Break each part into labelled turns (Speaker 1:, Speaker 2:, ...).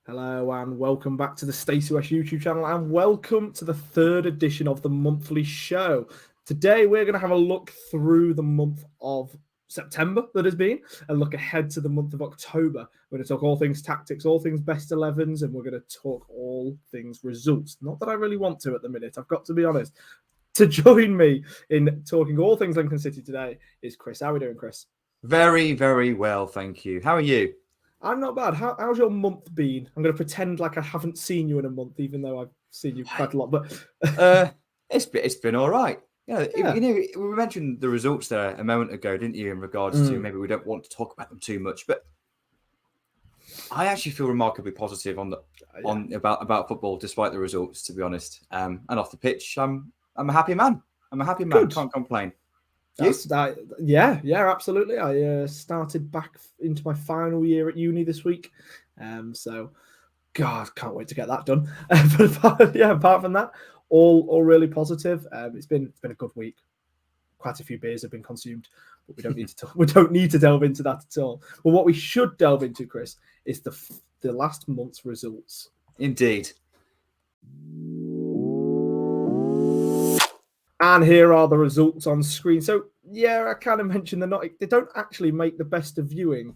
Speaker 1: Hello and welcome back to the Stacey West YouTube channel, and welcome to the third edition of the monthly show. Today we're going to have a look through the month of September that has been and look ahead to the month of October. We're going to talk all things tactics, all things best 11s, and we're going to talk all things results. Not that I really want to at the minute, I've got to be honest. To join me in talking all things Lincoln City today is Chris. How are we doing, Chris?
Speaker 2: Very, very well, thank you. How are you?
Speaker 1: I'm not bad. How's your month been? I'm going to pretend like I haven't seen you in a month, even though I've seen you quite a lot. But
Speaker 2: it's been all right.
Speaker 1: Yeah.
Speaker 2: You know, we mentioned the results there a moment ago, didn't you? In regards to maybe we don't want to talk about them too much, but I actually feel remarkably positive about football, despite the results. To be honest, and off the pitch, I'm a happy man. I'm a happy man.
Speaker 1: Good.
Speaker 2: Can't complain.
Speaker 1: Yeah, absolutely. I started back into my final year at uni this week, so God, can't wait to get that done. But apart from that, all really positive. It's been a good week. Quite a few beers have been consumed, but we don't need to delve into that at all. But what we should delve into, Chris, is the last month's results.
Speaker 2: Indeed.
Speaker 1: And here are the results on screen. So yeah, I kind of mentioned they don't actually make the best of viewing.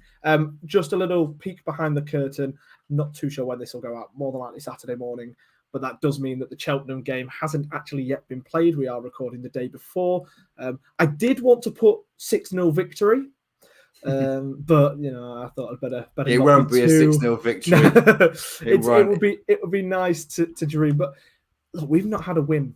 Speaker 1: Just a little peek behind the curtain. Not too sure when this will go out. More than likely Saturday morning. But that does mean that the Cheltenham game hasn't actually yet been played. We are recording the day before. I did want to put 6-0 victory. But I thought I'd better.
Speaker 2: It won't be a 6-0 victory.
Speaker 1: It would be nice to dream. But look, we've not had a win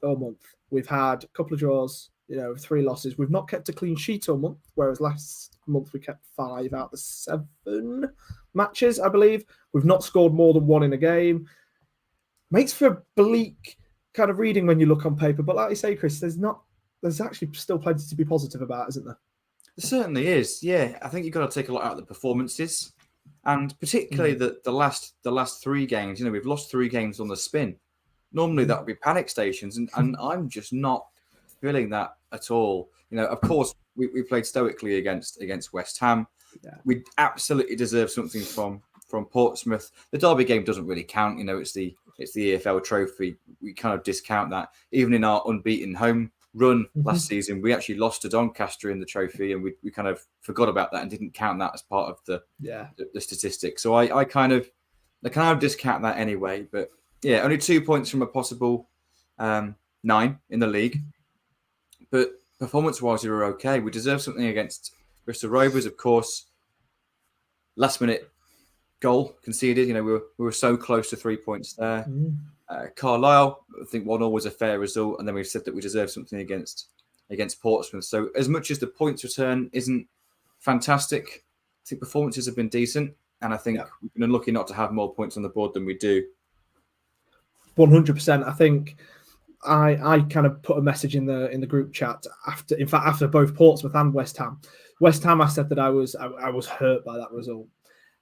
Speaker 1: all month. We've had a couple of draws, 3 losses. We've not kept a clean sheet all month, whereas last month we kept 5 out of the 7 matches, I believe. We've not scored more than 1 in a game. Makes for a bleak kind of reading when you look on paper. But like you say, Chris, there's actually still plenty to be positive about, isn't there?
Speaker 2: There certainly is. Yeah, I think you've got to take a lot out of the performances, and particularly the last 3 games. We've lost 3 games on the spin. Normally that would be panic stations, and I'm just not feeling that at all. Of course, we played stoically against West Ham. Yeah. We absolutely deserve something from Portsmouth. The derby game doesn't really count. It's the EFL trophy. We kind of discount that. Even in our unbeaten home run last season, we actually lost to Doncaster in the trophy, and we kind of forgot about that and didn't count that as part of the statistics. So I kind of discount that anyway. But yeah, only 2 points from a possible 9 in the league. But performance-wise, we were okay. We deserve something against Bristol Rovers, of course. Last-minute goal conceded. We were so close to 3 points there. Carlisle, I think 1-1 was a fair result, and then we've said that we deserve something against Portsmouth. So as much as the points return isn't fantastic, I think performances have been decent, and I think we've been unlucky not to have more points on the board than we do.
Speaker 1: 100%. I think I kind of put a message in the group chat after both Portsmouth and West Ham. West Ham, I said that I was hurt by that result,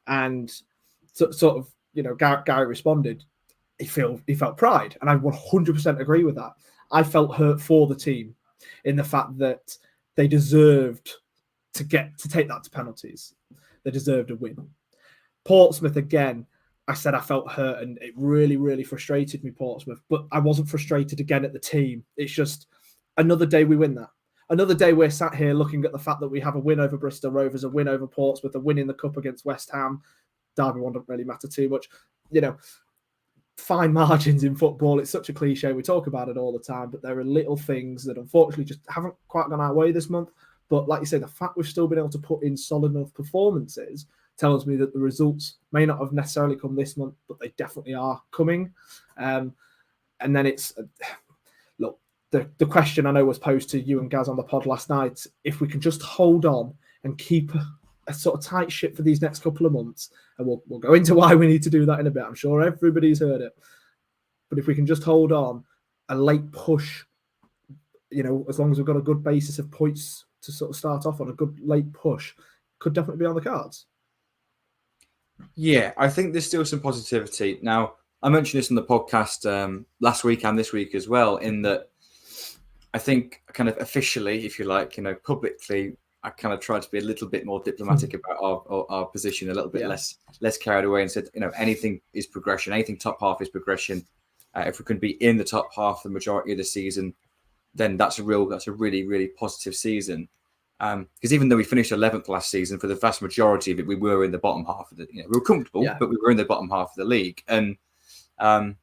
Speaker 1: and sort of Gary responded. He felt pride, and I 100% agree with that. I felt hurt for the team in the fact that they deserved to take that to penalties. They deserved a win. Portsmouth again. I said I felt hurt, and it really, really frustrated me, Portsmouth. But I wasn't frustrated again at the team. It's just another day we win that. Another day we're sat here looking at the fact that we have a win over Bristol Rovers, a win over Portsmouth, a win in the Cup against West Ham. Derby one doesn't really matter too much. Fine margins in football. It's such a cliche. We talk about it all the time, but there are little things that unfortunately just haven't quite gone our way this month. But like you say, the fact we've still been able to put in solid enough performances tells me that the results may not have necessarily come this month, but they definitely are coming. And then it's look, the question I know was posed to you and Gaz on the pod last night. If we can just hold on and keep a sort of tight ship for these next couple of months, and we'll go into why we need to do that in a bit. I'm sure everybody's heard it. But if we can just hold on, a late push, as long as we've got a good basis of points to sort of start off on, a good late push could definitely be on the cards.
Speaker 2: Yeah, I think there's still some positivity. Now, I mentioned this on the podcast last week and this week as well, in that I think kind of officially, if you like, publicly, I kind of tried to be a little bit more diplomatic about our position, a little bit less carried away, and said, anything is progression, anything top half is progression. If we can be in the top half the majority of the season, then that's a really, really positive season. Because even though we finished 11th last season, for the vast majority of it, we were in the bottom half of the. We were comfortable, but we were in the bottom half of the league, and I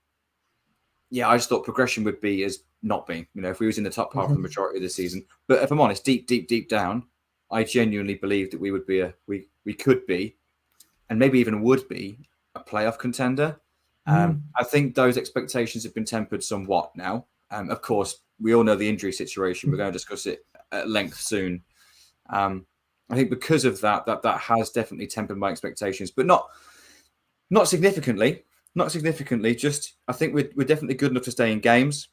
Speaker 2: just thought progression would be as not being. If we was in the top half of the majority of the season. But if I'm honest, deep down, I genuinely believe that we would be we could be, and maybe even would be, a playoff contender. I think those expectations have been tempered somewhat now. Of course, we all know the injury situation. We're going to discuss it at length soon. I think because of that has definitely tempered my expectations, but not significantly. Not significantly. Just I think we're definitely good enough to stay in games.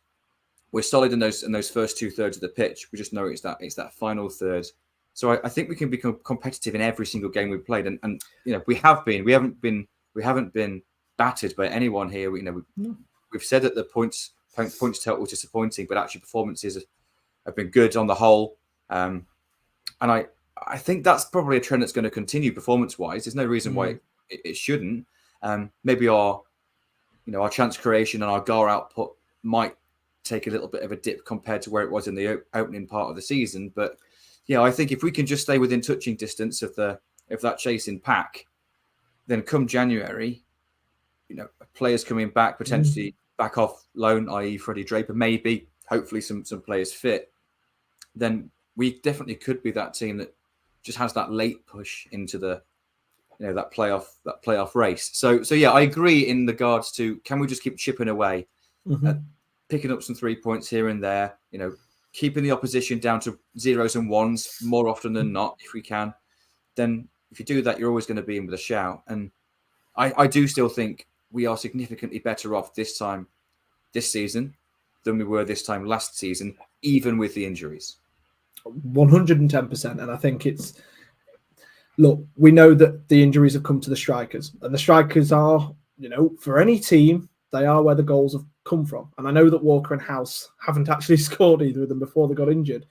Speaker 2: We're solid in those first 2/3 of the pitch. We just know it's that final third. So I think we can become competitive in every single game we've played, and we have been. We haven't been battered by anyone here. We've said that the points total was disappointing, but actually performances have been good on the whole. And I think that's probably a trend that's going to continue performance-wise. There's no reason why it shouldn't. Maybe our chance creation and our goal output might take a little bit of a dip compared to where it was in the opening part of the season. But I think if we can just stay within touching distance of that chasing pack, then come January, players coming back, potentially back off loan, i.e. Freddie Draper, maybe, hopefully some players fit, then we definitely could be that team that just has that late push into the that playoff race. So I agree in regards to, can we just keep chipping away, picking up some 3 points here and there, keeping the opposition down to zeros and ones more often than not, if we can. Then if you do that, you're always going to be in with a shout. And I do still think we are significantly better off this season than we were this time last season, even with the injuries.
Speaker 1: 110%. And I think look, we know that the injuries have come to the strikers, and the strikers are, for any team, they are where the goals have come from. And I know that Walker and House haven't actually scored either of them before they got injured,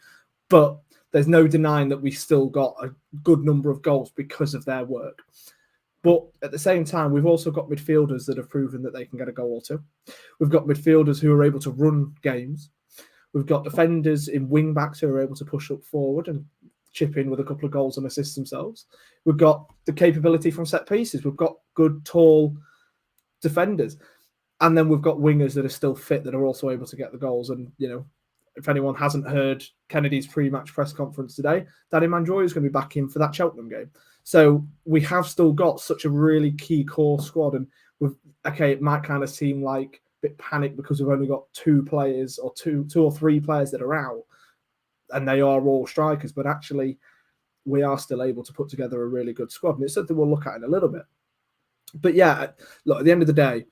Speaker 1: but there's no denying that we still got a good number of goals because of their work. But at the same time, we've also got midfielders that have proven that they can get a goal or two. We've got midfielders who are able to run games. We've got defenders in wing backs who are able to push up forward and chip in with a couple of goals and assist themselves. We've got the capability from set pieces. We've got good, tall defenders. And then we've got wingers that are still fit that are also able to get the goals. And, if anyone hasn't heard Kennedy's pre-match press conference today, Danny Mandroy is going to be back in for that Cheltenham game. So we have still got such a really key core squad. And it might kind of seem like a bit panic because we've only got two players or two or three players that are out, and they are all strikers. But actually, we are still able to put together a really good squad. And it's something we'll look at in a little bit. But look, at the end of the day,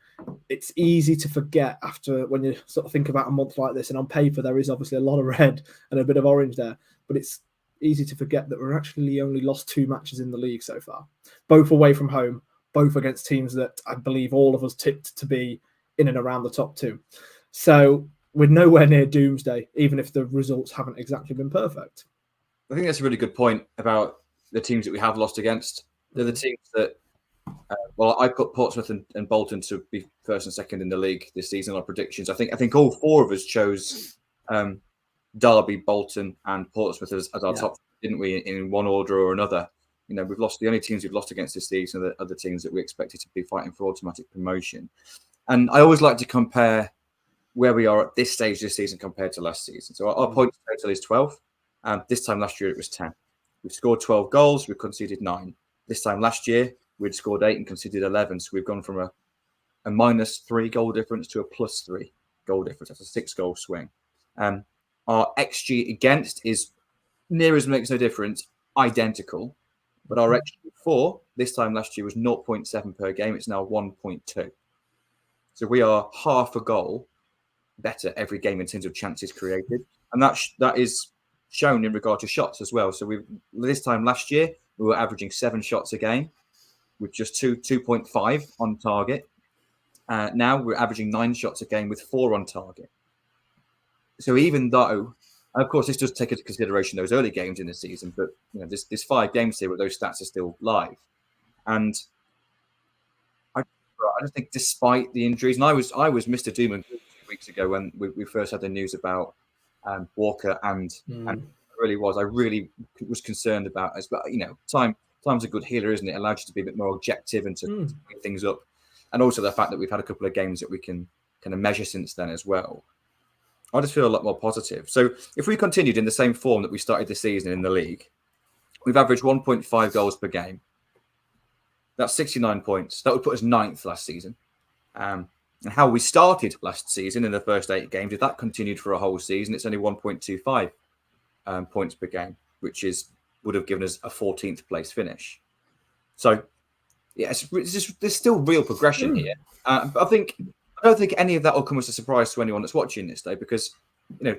Speaker 1: it's easy to forget after when you sort of think about a month like this, and on paper there is obviously a lot of red and a bit of orange there, but it's easy to forget that we're actually only lost 2 matches in the league so far, both away from home, both against teams that I believe all of us tipped to be in and around the top 2. So we're nowhere near doomsday, even if the results haven't exactly been perfect.
Speaker 2: I think that's a really good point about the teams that we have lost against. They're the teams that I put Portsmouth and Bolton to be first and second in the league this season. Our predictions. I think all 4 of us chose Derby, Bolton, and Portsmouth as our top, didn't we? In one order or another. We've lost. The only teams we've lost against this season are the teams that we expected to be fighting for automatic promotion. And I always like to compare where we are at this stage this season compared to last season. So our points total is 12. This time last year it was 10. We've scored 12 goals. We've conceded 9. This time last year we'd scored 8 and conceded 11. So we've gone from a -3 goal difference to a +3 goal difference. That's a 6-goal swing. Our XG against is near as makes no difference, identical. But our XG for this time last year was 0.7 per game. It's now 1.2. So we are half a goal better every game in terms of chances created. And that is shown in regard to shots as well. So this time last year, we were averaging 7 shots a game. with just 2.5 on target. Now we're averaging 9 shots a game with 4 on target. So even though, and of course, this does take into consideration those early games in the season, but there's 5 games here where those stats are still live, and I just think despite the injuries, and I was Mr. Doom and Gloom 2 weeks ago when we first had the news about Walker, and I really was concerned about as well. Time's a good healer, isn't it? It allows you to be a bit more objective and to pick things up, and also the fact that we've had a couple of games that we can kind of measure since then as well. I just feel a lot more positive. So if we continued in the same form that we started the season in the league, we've averaged 1.5 goals per game. That's 69 points. That would put us 9th last season. And how we started last season in the first 8 games, if that continued for a whole season, it's only 1.25 points per game, which would have given us a 14th place finish. So, yeah, there's still real progression here. But I don't think any of that will come as a surprise to anyone that's watching this, though, because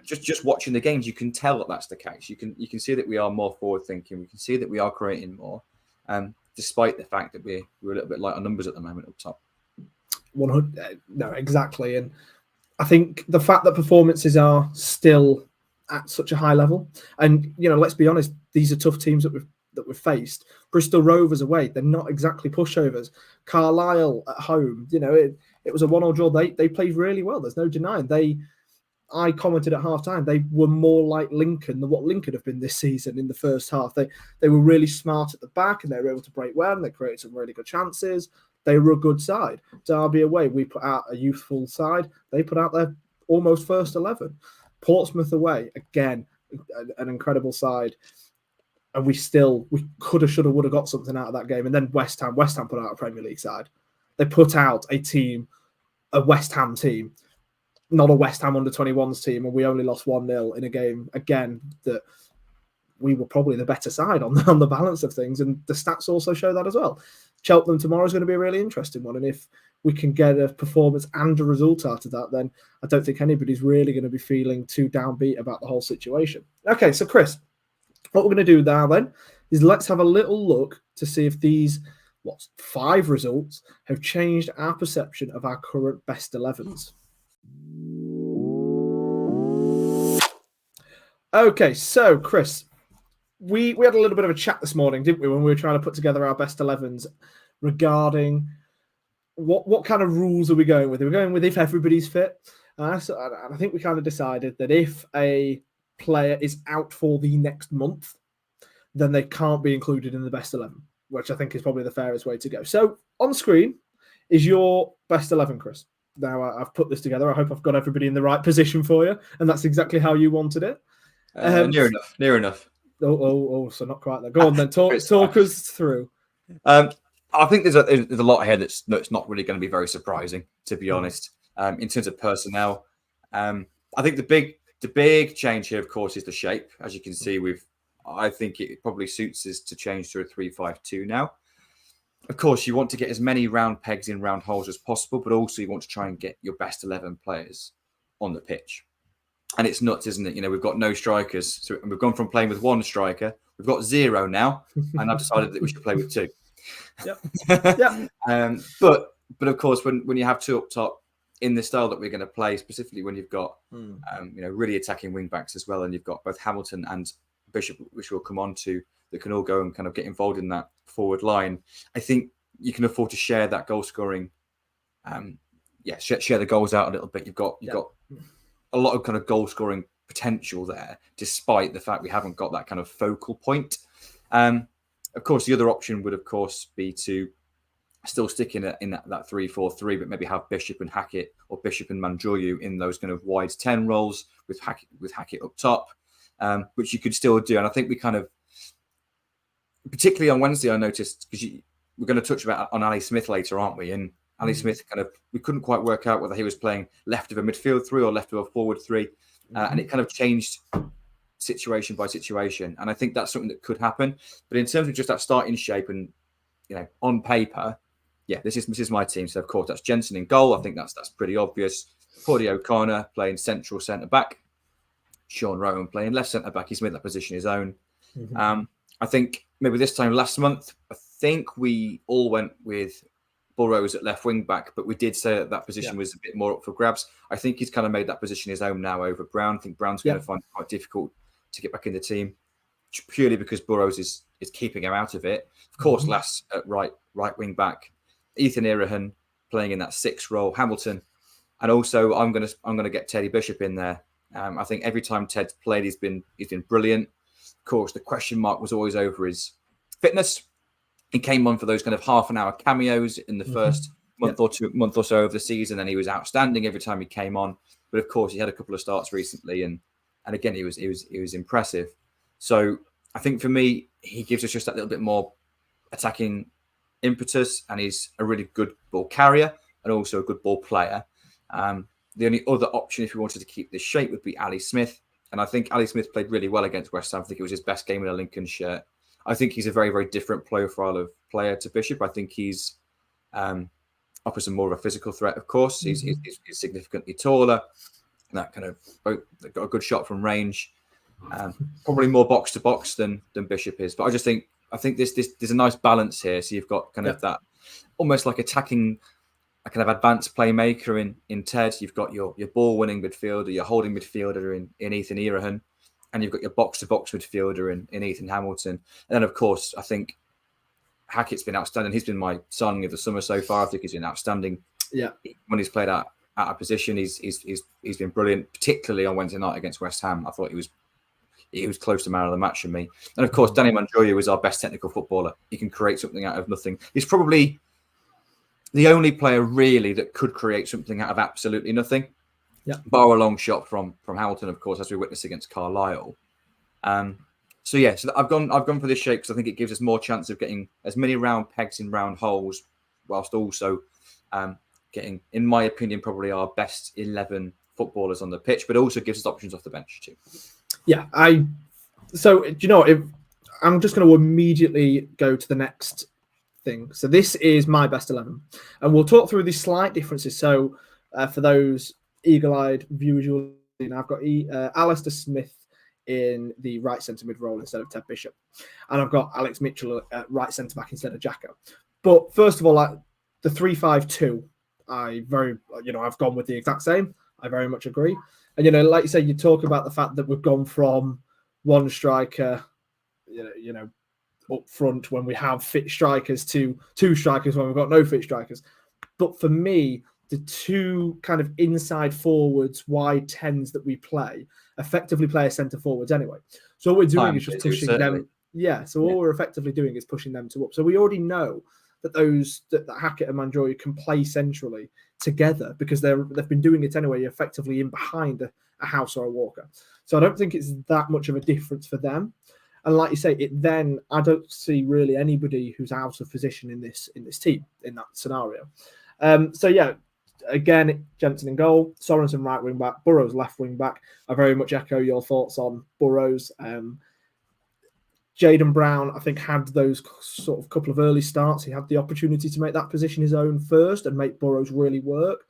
Speaker 2: just watching the games, you can tell that that's the case. You can see that we are more forward thinking. We can see that we are creating more, despite the fact that we're a little bit light on numbers at the moment up top.
Speaker 1: 100, no, exactly. And I think the fact that performances are still at such a high level, and let's be honest, these are tough teams that we've faced. Bristol Rovers away, they're not exactly pushovers. Carlisle at home, it was a 1-1 draw. They played really well. There's no denying. I commented at halftime, they were more like Lincoln than what Lincoln have been this season in the first half. They were really smart at the back, and they were able to break well, and they created some really good chances. They were a good side. Derby away, we put out a youthful side. They put out their almost first 11. Portsmouth away, again, an incredible side. And we could have, should have, would have got something out of that game. And then West Ham put out a Premier League side. They put out a West Ham team, not a West Ham under-21s team, and we only lost 1-0 in a game, again, that we were probably the better side on the balance of things, and the stats also show that as well. Cheltenham tomorrow is going to be a really interesting one, and if we can get a performance and a result out of that, then I don't think anybody's really going to be feeling too downbeat about the whole situation. Okay, so Chris, what we're going to do now then is let's have a little look to see if these 5 results have changed our perception of our current best 11s. Okay, so Chris, we had a little bit of a chat this morning, didn't we, when we were trying to put together our best 11s regarding what kind of rules are we going with? Are we going with if everybody's fit? So I think we kind of decided that if a player is out for the next month, then they can't be included in the best 11, which I think is probably the fairest way to go. So on screen is your best 11, Chris. Now I've put this together. I hope I've got everybody in the right position for you, and that's exactly how you wanted it.
Speaker 2: Near enough.
Speaker 1: Oh, so not quite there. Go on then, talk us through.
Speaker 2: I think there's a lot here that's not really going to be very surprising, to be honest. In terms of personnel, I think the big change here, of course, is the shape. As you can see, I think it probably suits us to change to a 3-5-2 now. Of course, you want to get as many round pegs in round holes as possible, but also you want to try and get your best 11 players on the pitch. And it's nuts, isn't it? We've got no strikers. So we've gone from playing with 1 striker. We've got 0 now. And I've decided that we should play with 2.
Speaker 1: Yep.
Speaker 2: But of course, when you have 2 up top in the style that we're going to play, specifically when you've got really attacking wing backs as well, and you've got both Hamilton and Bishop, which we'll come on to, that can all go and kind of get involved in that forward line. I think you can afford to share that goal scoring. Share the goals out a little bit. You've got a lot of kind of goal scoring potential there, despite the fact we haven't got that kind of focal point. Of course, the other option would, of course, be to still stick in that 3-4-3, but maybe have Bishop and Hackett or Bishop and Mandroyu in those kind of wide 10 roles with Hackett up top, which you could still do. And I think we kind of, particularly on Wednesday, I noticed, because we're going to touch on Ali Smith later, aren't we? And Ali Smith we couldn't quite work out whether he was playing left of a midfield 3 or left of a forward 3. And it kind of changed situation by situation. And I think that's something that could happen. But in terms of just that starting shape and, on paper, this is my team. So, of course, that's Jensen in goal. I think that's pretty obvious. Cordy O'Connor playing central centre-back. Sean Rowan playing left centre-back. He's made that position his own. I think maybe this time last month, think we all went with Burrows at left wing back, but we did say that position was a bit more up for grabs. I think he's kind of made that position his own now over Brown. I think Brown's going to find it quite difficult to get back in the team, purely because Burrows is keeping him out of it. Of course, last at right wing back, Ethan Irahan playing in that 6 role, Hamilton, and also I'm gonna get Teddy Bishop in there. I think every time Ted's played, he's been brilliant. Of course, the question mark was always over his fitness. He came on for those kind of half an hour cameos in the first month or so of the season, and he was outstanding every time he came on. But of course, he had a couple of starts recently, and again, he was impressive. So I think for me, he gives us just that little bit more attacking impetus, and he's a really good ball carrier and also a good ball player. The only other option, if we wanted to keep this shape, would be Ali Smith. And I think Ali Smith played really well against West Ham. I think it was his best game in a Lincoln shirt. I think he's a very, very different profile of player to Bishop. I think he's offers him more of a physical threat, of course. He's significantly taller. That kind of got a good shot from range. Probably more box to box than Bishop is. But I think there's a nice balance here. So you've got kind of that almost like attacking, a kind of advanced playmaker in Ted. You've got your ball winning midfielder, your holding midfielder in Ethan Irahan, and you've got your box to box midfielder in Ethan Hamilton. And then of course I think Hackett's been outstanding. He's been my signing of the summer so far. I think he's been outstanding. Yeah, when he's played out a position, he's been brilliant, particularly on Wednesday night against West Ham. I thought he was close to man of the match for me. And of course, Danny Manjoya was our best technical footballer. He can create something out of nothing. He's probably the only player really that could create something out of absolutely nothing. Yeah, bar a long shot from Hamilton, of course, as we witnessed against Carlisle. So I've gone for this shape because I think it gives us more chance of getting as many round pegs in round holes, whilst also getting, in my opinion, probably our best 11 footballers on the pitch, but also gives us options off the bench too. Yeah,
Speaker 1: so do you know what? I'm just going to immediately go to the next thing. So this is my best 11, and we'll talk through these slight differences. So for those eagle-eyed viewers, I've got Alistair Smith in the right centre mid role instead of Ted Bishop, and I've got Alex Mitchell at right centre back instead of Jacko. But first of all, the 3-5-2, I've gone with the exact same. I very much agree. And like you say, you talk about the fact that we've gone from one striker, up front when we have fit strikers to 2 strikers when we've got no fit strikers. But for me, the 2 kind of inside forwards, wide 10s that we play, effectively play as centre forwards anyway. So all we're doing is just pushing them. Yeah. So all we're effectively doing is pushing them to up. So we already know that that Hackett and Manjoya can play centrally together because they've been doing it anyway, effectively in behind a House or a Walker. So I don't think it's that much of a difference for them. And like you say, I don't see really anybody who's out of position in this team in that scenario. Again, Jensen in goal, Sorensen right wing back, Burrows left wing back. I very much echo your thoughts on Burrows. Jaden Brown, I think, had those sort of couple of early starts. He had the opportunity to make that position his own first and make Burrows really work.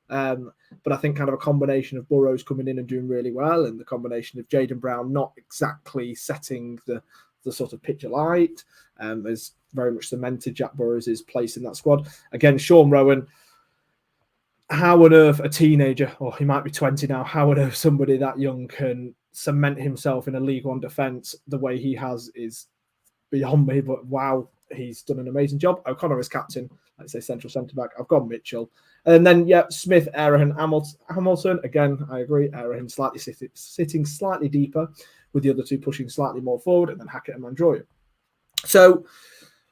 Speaker 1: But I think kind of a combination of Burrows coming in and doing really well, and the combination of Jaden Brown not exactly setting the sort of pitch alight has very much cemented Jack Burrows' place in that squad. Again, Sean Rowan, how on earth a teenager, or he might be 20 now, how on earth somebody that young can cement himself in a League One defence the way he has is beyond me. But wow, he's done an amazing job. O'Connor is captain, let's say central centre-back. I've gone Mitchell. And then, Smith, Aaron, Hamilton. Again, I agree. Aaron slightly sitting slightly deeper, with the other 2 pushing slightly more forward, and then Hackett and Manjoya. So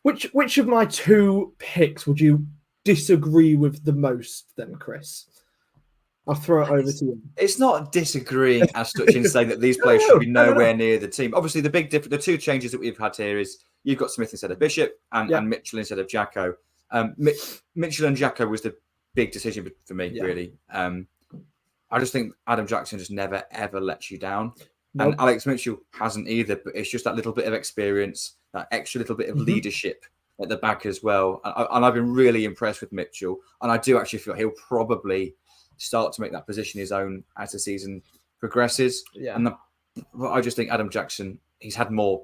Speaker 1: which of my 2 picks would you disagree with the most then, Chris? I'll throw it over to you.
Speaker 2: It's not disagreeing as such in saying that these players should be nowhere near the team. Obviously, the 2 changes that we've had here is you've got Smith instead of Bishop and Mitchell instead of Jacko. Mitchell and Jacko was the big decision for me, really. I just think Adam Jackson just never, ever lets you down. Nope. And Alex Mitchell hasn't either, but it's just that little bit of experience, that extra little bit of leadership at the back as well. And I've been really impressed with Mitchell. And I do actually feel he'll probably start to make that position his own as the season progresses. Yeah. And I just think Adam Jackson, he's had more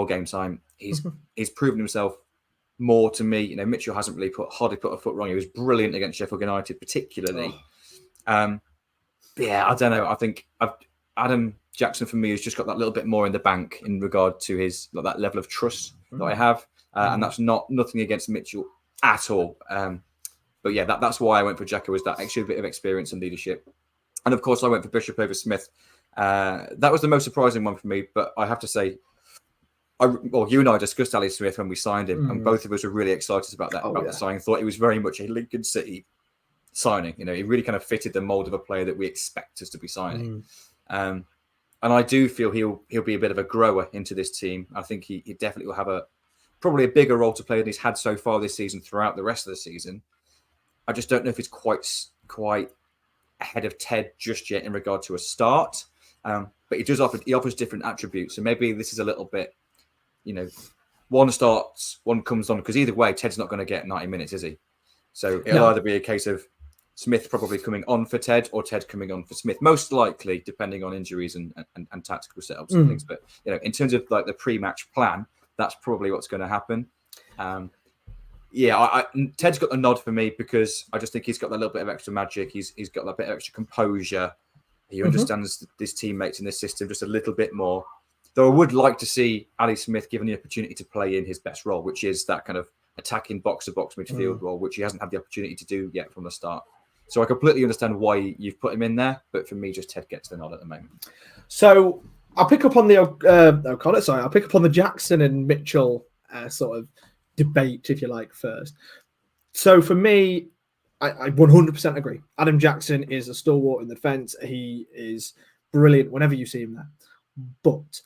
Speaker 2: game time. He's proven himself more to me. You know, Mitchell hasn't really hardly put a foot wrong. He was brilliant against Sheffield United, particularly. But yeah, I don't know. I think Adam Jackson for me has just got that little bit more in the bank in regard to his that level of trust that I have, and that's nothing against Mitchell at all. But yeah, that's why I went for Jacko, was that extra bit of experience and leadership. And of course, I went for Bishop over Smith. That was the most surprising one for me. But I have to say, you and I discussed Ali Smith when we signed him, and both of us were really excited about that, the signing. Thought he was very much a Lincoln City signing. You know, he really kind of fitted the mold of a player that we expect us to be signing. And I do feel he'll be a bit of a grower into this team. I think he definitely will have probably a bigger role to play than he's had so far this season throughout the rest of the season. I just don't know if he's quite ahead of Ted just yet in regard to a start. But he offers different attributes. So maybe this is a little bit, you know, one starts, one comes on, because either way, Ted's not going to get 90 minutes, is he? So it'll either be a case of Smith probably coming on for Ted or Ted coming on for Smith, most likely, depending on injuries and tactical setups and things. But, you know, in terms of like the pre-match plan, that's probably what's going to happen. Ted's got the nod for me because I just think he's got that little bit of extra magic. He's got that bit of extra composure. He understands his teammates in this system just a little bit more. Though I would like to see Ali Smith given the opportunity to play in his best role, which is that kind of attacking box-to-box midfield role, which he hasn't had the opportunity to do yet from the start. So I completely understand why you've put him in there, but for me, just Ted gets the nod at the moment.
Speaker 1: So I'll pick up on the I'll pick up on the Jackson and Mitchell sort of debate, if you like, first. So for me, I 100% agree. Adam Jackson is a stalwart in the defence. He is brilliant whenever you see him there. But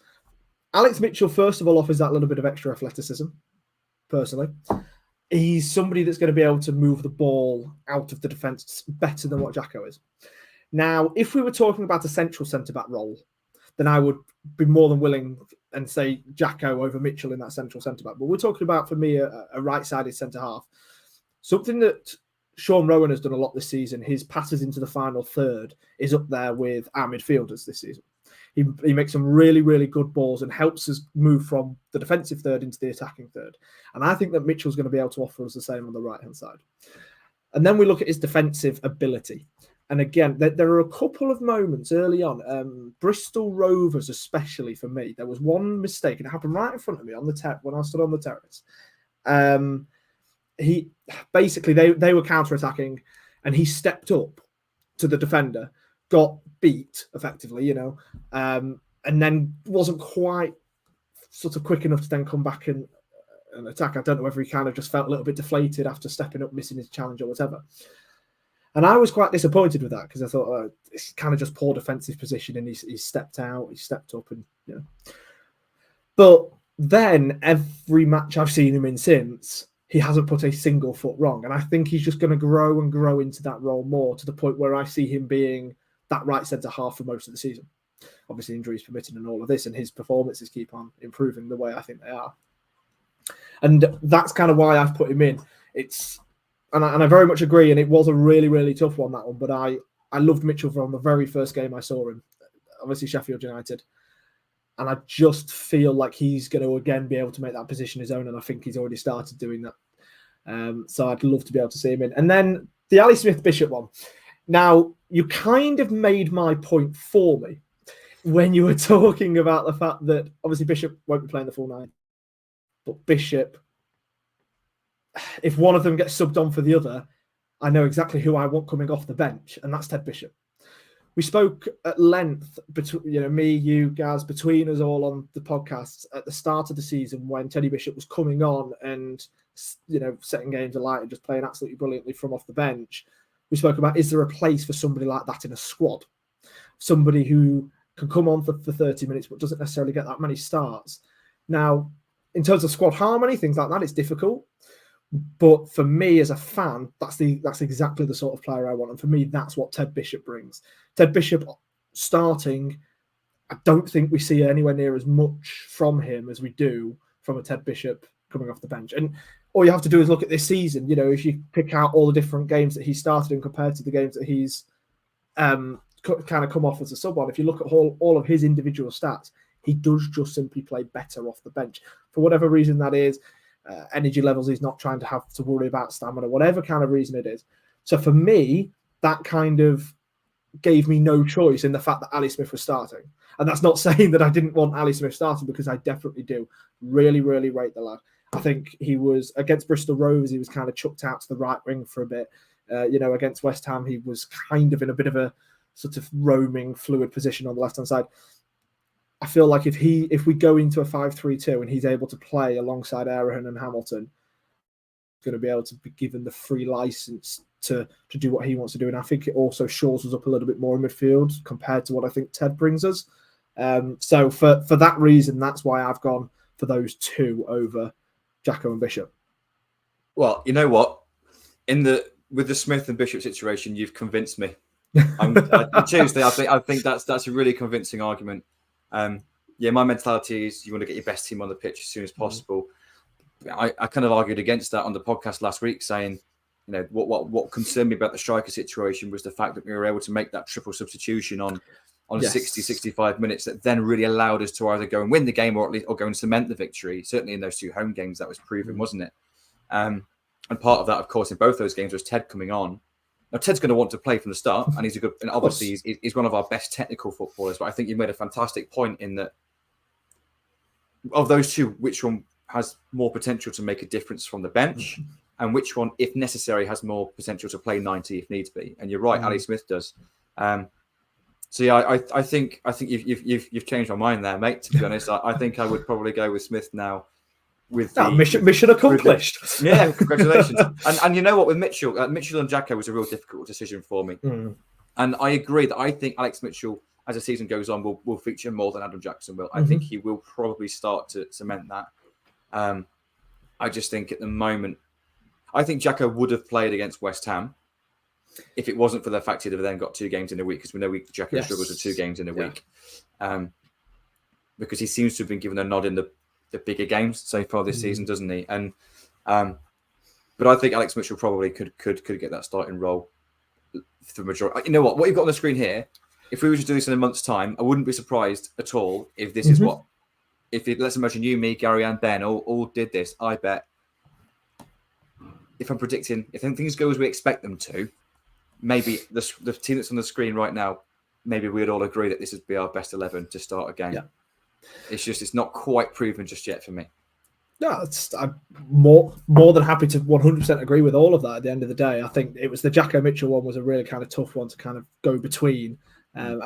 Speaker 1: Alex Mitchell, first of all, offers that little bit of extra athleticism, personally. He's somebody that's going to be able to move the ball out of the defence better than what Jacko is. Now, if we were talking about a central centre-back role, then I would be more than willing and say Jacko over Mitchell in that central centre-back. But we're talking about, for me, a right-sided centre-half. Something that Sean Rowan has done a lot this season, his passes into the final third is up there with our midfielders this season. He makes some really, really good balls and helps us move from the defensive third into the attacking third. And I think that Mitchell's going to be able to offer us the same on the right-hand side. And then we look at his defensive ability. And again, there are a couple of moments early on, Bristol Rovers especially for me. There was one mistake, and it happened right in front of me on the when I stood on the terrace. They were counter-attacking, and he stepped up to the defender, got beat effectively, and then wasn't quite sort of quick enough to then come back and attack. I don't know whether he kind of just felt a little bit deflated after stepping up, missing his challenge or whatever. And I was quite disappointed with that because I thought it's kind of just poor defensive position, and he stepped out, he stepped up, and But then every match I've seen him in since, he hasn't put a single foot wrong, and I think he's just going to grow and grow into that role more to the point where I see him being that right centre half for most of the season. Obviously, injuries permitting and all of this, and his performances keep on improving the way I think they are. And that's kind of why I've put him in. And I very much agree, and it was a really, really tough one, that one. But I loved Mitchell from the very first game I saw him, obviously Sheffield United. And I just feel like he's going to, again, be able to make that position his own, and I think he's already started doing that. So I'd love to be able to see him in. And then the Ali Smith-Bishop one. Now, you kind of made my point for me when you were talking about the fact that, obviously, Bishop won't be playing the full 9. But Bishop, if one of them gets subbed on for the other, I know exactly who I want coming off the bench, and that's Ted Bishop. We spoke at length between me, you, Gaz, between us all on the podcasts at the start of the season when Teddy Bishop was coming on and setting games alight and just playing absolutely brilliantly from off the bench. We spoke about, is there a place for somebody like that in a squad? Somebody who can come on for 30 minutes but doesn't necessarily get that many starts. Now, in terms of squad harmony, things like that, it's difficult. But for me as a fan, that's exactly the sort of player I want. And for me, that's what Ted Bishop brings. Ted Bishop starting, I don't think we see anywhere near as much from him as we do from a Ted Bishop coming off the bench. And all you have to do is look at this season. If you pick out all the different games that he started in compared to the games that he's kind of come off as a sub on, if you look at all of his individual stats, he does just simply play better off the bench. For whatever reason that is, energy levels he's not trying to have to worry about stamina, whatever kind of reason it is. So for me, that kind of gave me no choice in the fact that Ali Smith was starting. And that's not saying that I didn't want Ali Smith starting, because I definitely do. Really, really rate the lad. I think he was, against Bristol Rovers, he was kind of chucked out to the right wing for a bit. Against West Ham, he was kind of in a bit of a sort of roaming, fluid position on the left-hand side. I feel like if we go into a 5-3-2 and he's able to play alongside Eriksen and Hamilton, going to be able to be given the free license to do what he wants to do. And I think it also shores us up a little bit more in midfield compared to what I think Ted brings us. So for that reason, that's why I've gone for those two over Jacko and Bishop.
Speaker 2: Well, you know what? With the Smith and Bishop situation, you've convinced me. On Tuesday, I think that's a really convincing argument. My mentality is you want to get your best team on the pitch as soon as possible. I kind of argued against that on the podcast last week, saying, what concerned me about the striker situation was the fact that we were able to make that triple substitution on 60, 65 minutes that then really allowed us to either go and win the game or go and cement the victory. Certainly in those two home games, that was proven, wasn't it? And part of that, of course, in both those games was Ted coming on. Now, Ted's going to want to play from the start, and he's a good, and obviously he's one of our best technical footballers. But I think you made a fantastic point in that of those two, which one has more potential to make a difference from the bench, and which one, if necessary, has more potential to play 90 if needs be. And you're right, Ali Smith does. I think you've changed my mind there, mate. To be honest, I think I would probably go with Smith now.
Speaker 1: Mission accomplished.
Speaker 2: Congratulations. And you know what, with Mitchell and Jacko was a real difficult decision for me. And I agree that I think Alex Mitchell, as the season goes on, will feature more than Adam Jackson will. I think he will probably start to cement that. I just think at the moment, I think Jacko would have played against West Ham if it wasn't for the fact he'd have then got 2 games in a week, because we know Jacko struggles with 2 games in a week. Because he seems to have been given a nod in the bigger games so far this season, doesn't he? And but I think Alex Mitchell probably could get that starting role for the majority. You know what you've got on the screen here, if we were to do this in a month's time, I wouldn't be surprised at all if this is what, let's imagine you, me, Gary and Ben all did this. I bet if I'm predicting, if things go as we expect them to, maybe the team that's on the screen right now, maybe we'd all agree that this would be our best 11 to start a game. Yeah. It's not quite proven just yet for me.
Speaker 1: No, I'm more than happy to 100% agree with all of that at the end of the day. I think it was the Jacko Mitchell one was a really kind of tough one to kind of go between. And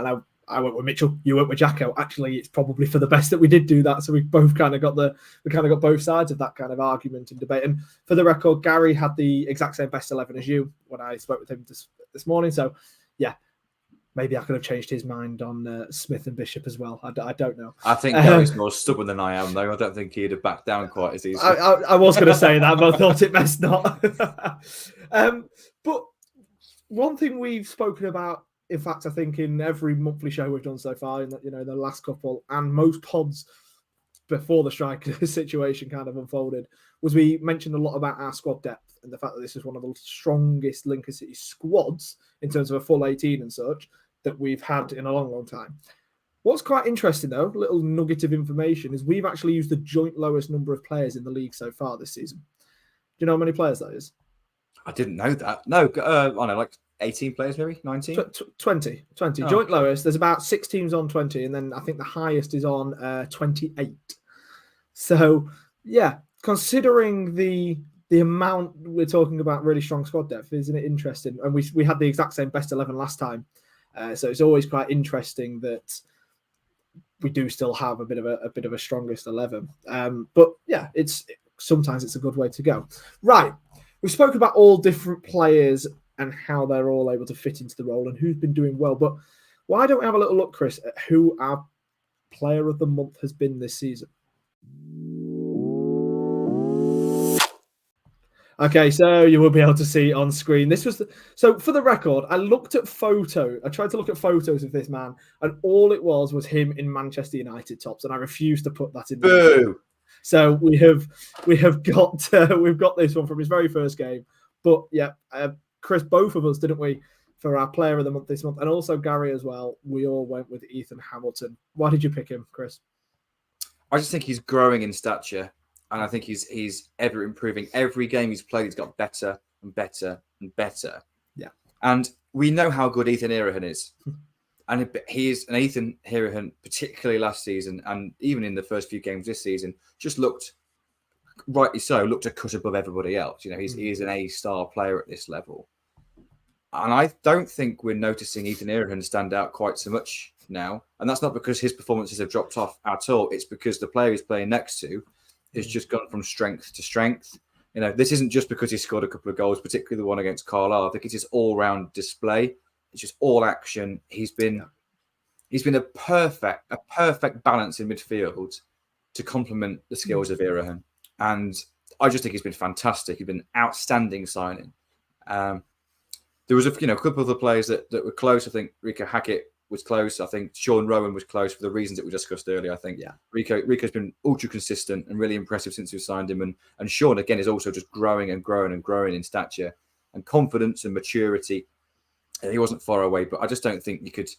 Speaker 1: I went with Mitchell, you went with Jacko. Actually, it's probably for the best that we did do that. So we both kind of got both sides of that kind of argument and debate. And for the record, Gary had the exact same best 11 as you when I spoke with him this morning. So yeah, maybe I could have changed his mind on Smith and Bishop as well. I don't know.
Speaker 2: I think Gary's more stubborn than I am, though. I don't think he'd have backed down quite as easily.
Speaker 1: I was going to say that, but I thought it best not. But one thing we've spoken about, in fact, I think in every monthly show we've done so far, in the last couple, and most pods before the striker situation kind of unfolded, was we mentioned a lot about our squad depth and the fact that this is one of the strongest Lincoln City squads in terms of a full 18 and such that we've had in a long, long time. What's quite interesting, though, little nugget of information, is we've actually used the joint lowest number of players in the league so far this season. Do you know how many players that is?
Speaker 2: I didn't know that. No, I don't know, like 18 players, maybe 19?
Speaker 1: 20. Oh. Joint lowest. There's about 6 teams on 20, and then I think the highest is on 28. So, yeah, considering the amount we're talking about, really strong squad depth, isn't it interesting? And we had the exact same best 11 last time. So it's always quite interesting that we do still have a bit of a strongest 11. But yeah, sometimes it's a good way to go. Right. We spoke about all different players and how they're all able to fit into the role and who's been doing well. But why don't we have a little look, Chris, at who our player of the month has been this season? Okay, so you will be able to see on screen. This was so for the record, I tried to look at photos of this man, and all it was him in Manchester United tops, and I refused to put that in.
Speaker 2: Boo!
Speaker 1: So we've got this one from his very first game. But yeah, Chris, both of us, didn't we, for our player of the month this month, and also Gary as well. We all went with Ethan Hamilton. Why did you pick him, Chris?
Speaker 2: I just think he's growing in stature. and I think he's ever improving. Every game he's played, he's got better and better and better.
Speaker 1: Yeah.
Speaker 2: And we know how good Ethan Herahan is. And Ethan Herahan, particularly last season, and even in the first few games this season, just looked, rightly so, looked a cut above everybody else. You know, he is an A-star player at this level. And I don't think we're noticing Ethan Herahan stand out quite so much now. And that's not because his performances have dropped off at all. It's because the player he's playing next to has just gone from strength to strength. You know, this isn't just because he scored a couple of goals, particularly the one against Carlisle. I think it's his all-round display. It's just all action. He's been a perfect balance in midfield to complement the skills of Herahan. And I just think he's been fantastic. He's been an outstanding signing. There was a couple of other players that were close. I think Rico Hackett was close. I think Sean Rowan was close for the reasons that we discussed earlier. I think Rico's been ultra consistent and really impressive since we signed him. And Sean, again, is also just growing and growing and growing in stature and confidence and maturity. He wasn't far away, but I just don't think you could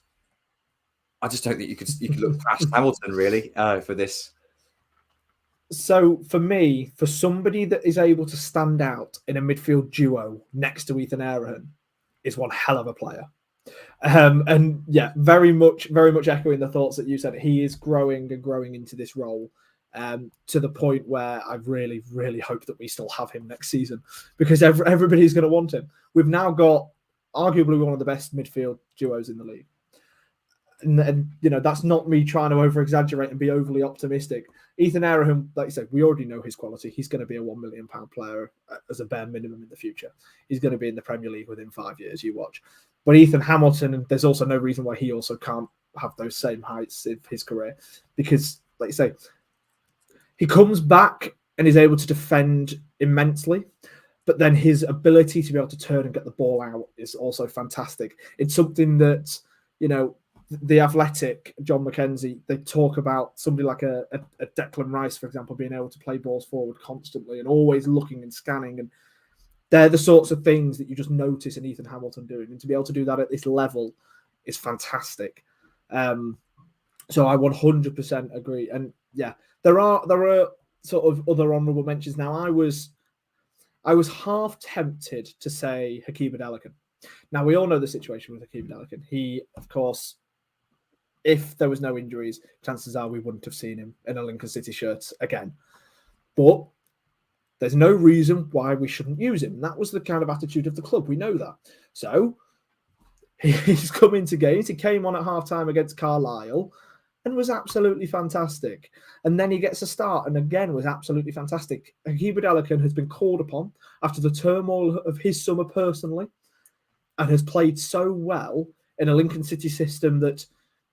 Speaker 2: look past Hamilton really for this.
Speaker 1: So for me, for somebody that is able to stand out in a midfield duo next to Ethan Herahan, is one hell of a player. And yeah, very much echoing the thoughts that you said. He is growing and growing into this role to the point where I really, really hope that we still have him next season, because everybody's going to want him. We've now got arguably one of the best midfield duos in the league. And that's not me trying to over-exaggerate and be overly optimistic. Ethan Herahan, like you said, we already know his quality. He's going to be a £1 million player as a bare minimum in the future. He's going to be in the Premier League within 5 years, you watch. But Ethan Hamilton, there's also no reason why he also can't have those same heights in his career, because, like you say, he comes back and is able to defend immensely, but then his ability to be able to turn and get the ball out is also fantastic. It's something that, the Athletic, John McKenzie, they talk about somebody like a Declan Rice, for example, being able to play balls forward constantly and always looking and scanning. And they're the sorts of things that you just notice in Ethan Hamilton doing. And to be able to do that at this level is fantastic. So I 100% agree. And yeah, there are sort of other honourable mentions. Now, I was half tempted to say Hakeem Adelakan. Now, we all know the situation with Hakeem Adelakan. He, of course, if there was no injuries, chances are we wouldn't have seen him in a Lincoln City shirt again. But there's no reason why we shouldn't use him. And that was the kind of attitude of the club. We know that. So he's come into games. He came on at halftime against Carlisle and was absolutely fantastic. And then he gets a start and again was absolutely fantastic. Hakeem Adelakan has been called upon after the turmoil of his summer personally and has played so well in a Lincoln City system that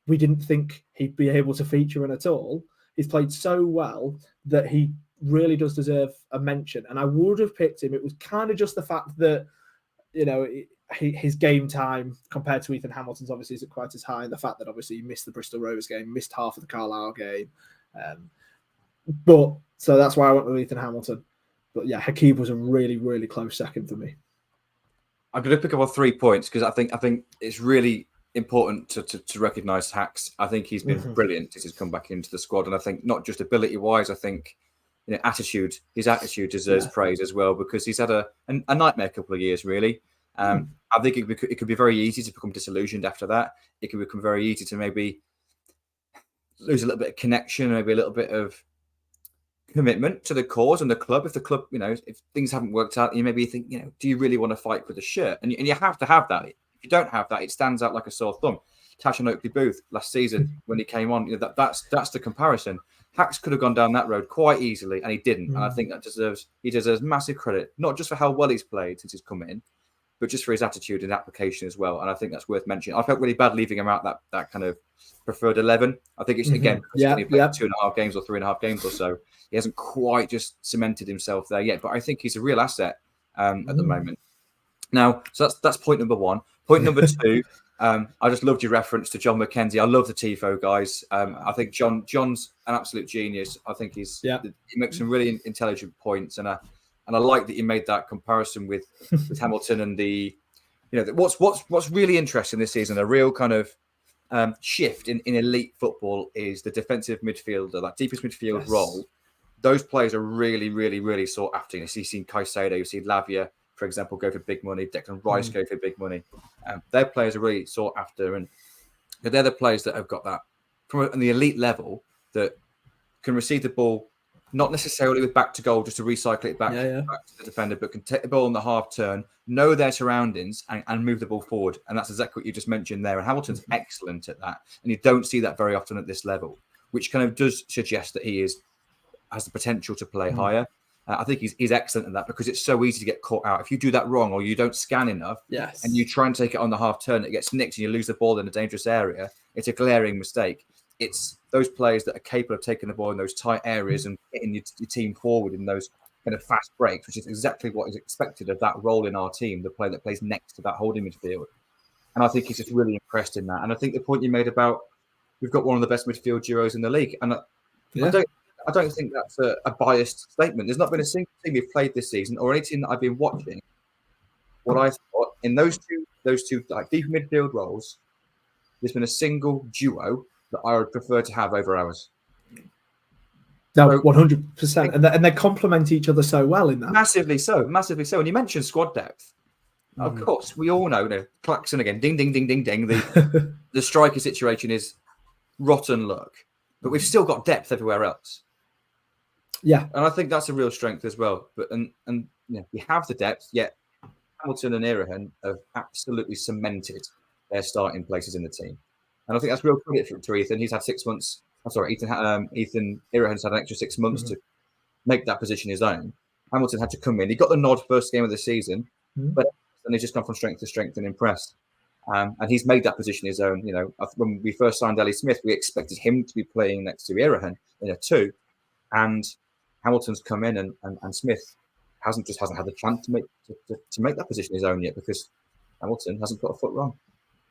Speaker 1: we didn't think he'd be able to feature in at all. He's played so well that he really does deserve a mention. And I would have picked him. It was kind of just the fact that, his game time compared to Ethan Hamilton's obviously isn't quite as high. And the fact that obviously he missed the Bristol Rovers game, missed half of the Carlisle game. But so that's why I went with Ethan Hamilton. But yeah, Hakeem was a really, really close second for me.
Speaker 2: I'm going to pick up on 3 points because I think it's really important to recognise Hacks. I think he's been brilliant since he's come back into the squad, and I think not just ability-wise, I think attitude. His attitude deserves praise as well, because he's had a nightmare couple of years really. I think it could be very easy to become disillusioned after that. It could become very easy to maybe lose a little bit of connection, maybe a little bit of commitment to the cause and the club. If the club, if things haven't worked out, you maybe think, do you really want to fight for the shirt? And you have to have that. If you don't have that, it stands out like a sore thumb. Tashan Oakley Booth last season when he came on, that's the comparison. Hacks could have gone down that road quite easily, and he didn't. And I think he deserves massive credit, not just for how well he's played since he's come in, but just for his attitude and application as well. And I think that's worth mentioning. I felt really bad leaving him out that kind of preferred 11. I think it's again because he's only played 2.5 games or 3.5 games or so. He hasn't quite just cemented himself there yet, but I think he's a real asset at the moment. Now, so that's point number one. Point number two, I just loved your reference to John McKenzie. I love the TIFO guys. I think John's an absolute genius. I think he makes some really intelligent points, and I like that you made that comparison with Hamilton and the what's really interesting this season, a real kind of shift in elite football is the defensive midfielder, that deepest midfield role those players are really, really, really sought after. You see, you've seen Caicedo, you've seen Lavia, for example, go for big money. Declan Rice go for big money. Their players are really sought after, and they're the players that have got that from the elite level that can receive the ball, not necessarily with back to goal, just to recycle it back to the defender, but can take the ball on the half turn, know their surroundings, and move the ball forward. And that's exactly what you just mentioned there. And Hamilton's excellent at that. And you don't see that very often at this level, which kind of does suggest that he has the potential to play higher. I think he's excellent at that because it's so easy to get caught out. If you do that wrong or you don't scan enough and you try and take it on the half turn, it gets nicked and you lose the ball in a dangerous area. It's a glaring mistake. It's those players that are capable of taking the ball in those tight areas and getting your team forward in those kind of fast breaks, which is exactly what is expected of that role in our team, the player that plays next to that holding midfield. And I think he's just really impressed in that. And I think the point you made about we've got one of the best midfield duos in the league. And I don't think that's a biased statement. There's not been a single team we've played this season or any team that I've been watching. What I thought in those two like deep midfield roles, there's been a single duo that I would prefer to have over ours.
Speaker 1: No, 100%. And they complement each other so well in that.
Speaker 2: Massively so. And you mentioned squad depth. Of course, we all know, Claxon again, ding, ding, ding, ding, ding. The striker situation is rotten luck. But we've still got depth everywhere else.
Speaker 1: Yeah.
Speaker 2: And I think that's a real strength as well. But and we have the depth, yet Hamilton and Irahan have absolutely cemented their starting places in the team. And I think that's real credit to Ethan. He's had 6 months. I'm sorry, Ethan Irahan's had an extra 6 months to make that position his own. Hamilton had to come in. He got the nod first game of the season, but then he's just gone from strength to strength and impressed. And he's made that position his own. When we first signed Ellie Smith, we expected him to be playing next to Irahan in a 2. And Hamilton's come in and Smith hasn't had the chance to make that position his own yet because Hamilton hasn't put a foot wrong.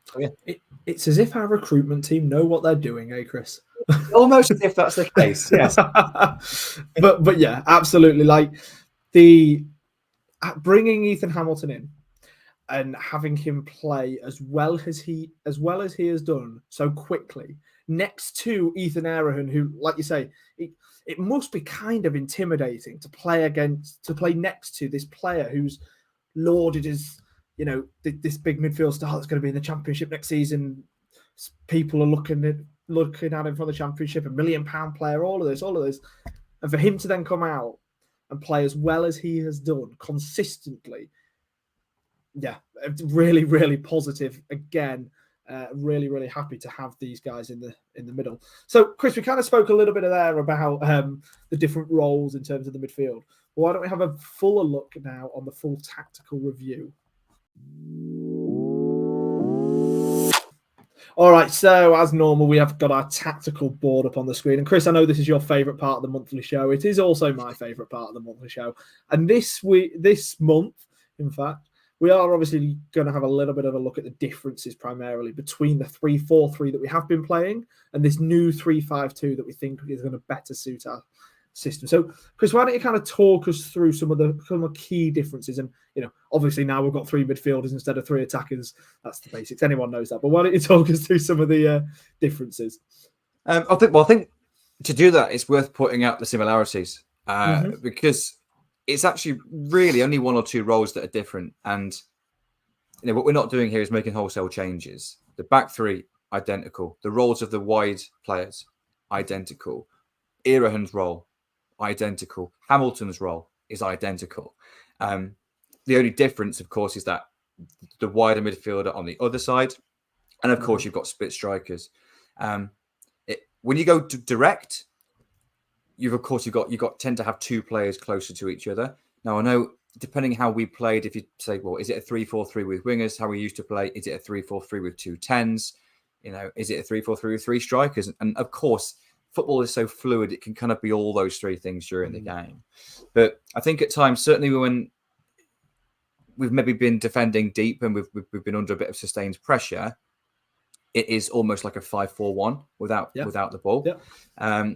Speaker 2: So, yeah.
Speaker 1: It's as if our recruitment team know what they're doing, Chris?
Speaker 2: Almost as if that's the case, yes.
Speaker 1: but yeah, absolutely. Like the bringing Ethan Hamilton in and having him play as well as he has done so quickly next to Ethan Irahan, who, like you say, it must be kind of intimidating to play next to this player who's lauded as, this big midfield star that's going to be in the Championship next season. People are looking at him from the Championship, $1 million player, all of this. And for him to then come out and play as well as he has done consistently, yeah, really, really positive. Again, really, really happy to have these guys in the middle. So, Chris, we kind of spoke a little bit there about the different roles in terms of the midfield. Well, why don't we have a fuller look now on the full tactical review? All right, so as normal, we have got our tactical board up on the screen. And Chris, I know this is your favourite part of the monthly show. It is also my favourite part of the monthly show. And this month, in fact, we are obviously going to have a little bit of a look at the differences primarily between the 3-4-3 that we have been playing and this new 3-5-2 that we think is going to better suit our system. So, Chris, why don't you kind of talk us through some of the key differences? And, obviously now we've got 3 midfielders instead of 3 attackers. That's the basics. Anyone knows that. But why don't you talk us through some of the differences?
Speaker 2: I think to do that, it's worth pointing out the similarities because it's actually really only 1 or 2 roles that are different. And what we're not doing here is making wholesale changes. The back 3, identical. The roles of the wide players, identical. Irahan's role, identical. Hamilton's role is identical. The only difference, of course, is that the wider midfielder on the other side. And, of course, you've got split strikers. When you go to direct, you've tend to have 2 players closer to each other. Now, I know, depending how we played, if you say, well, is it a 3-4-3 with wingers, how we used to play? Is it a 3-4-3 with 2 10s? Is it a 3-4-3 with 3 strikers? And of course, football is so fluid, it can kind of be all those 3 things during the game. But I think at times, certainly when we've maybe been defending deep and we've been under a bit of sustained pressure, it is almost like a 5-4-1 without the ball,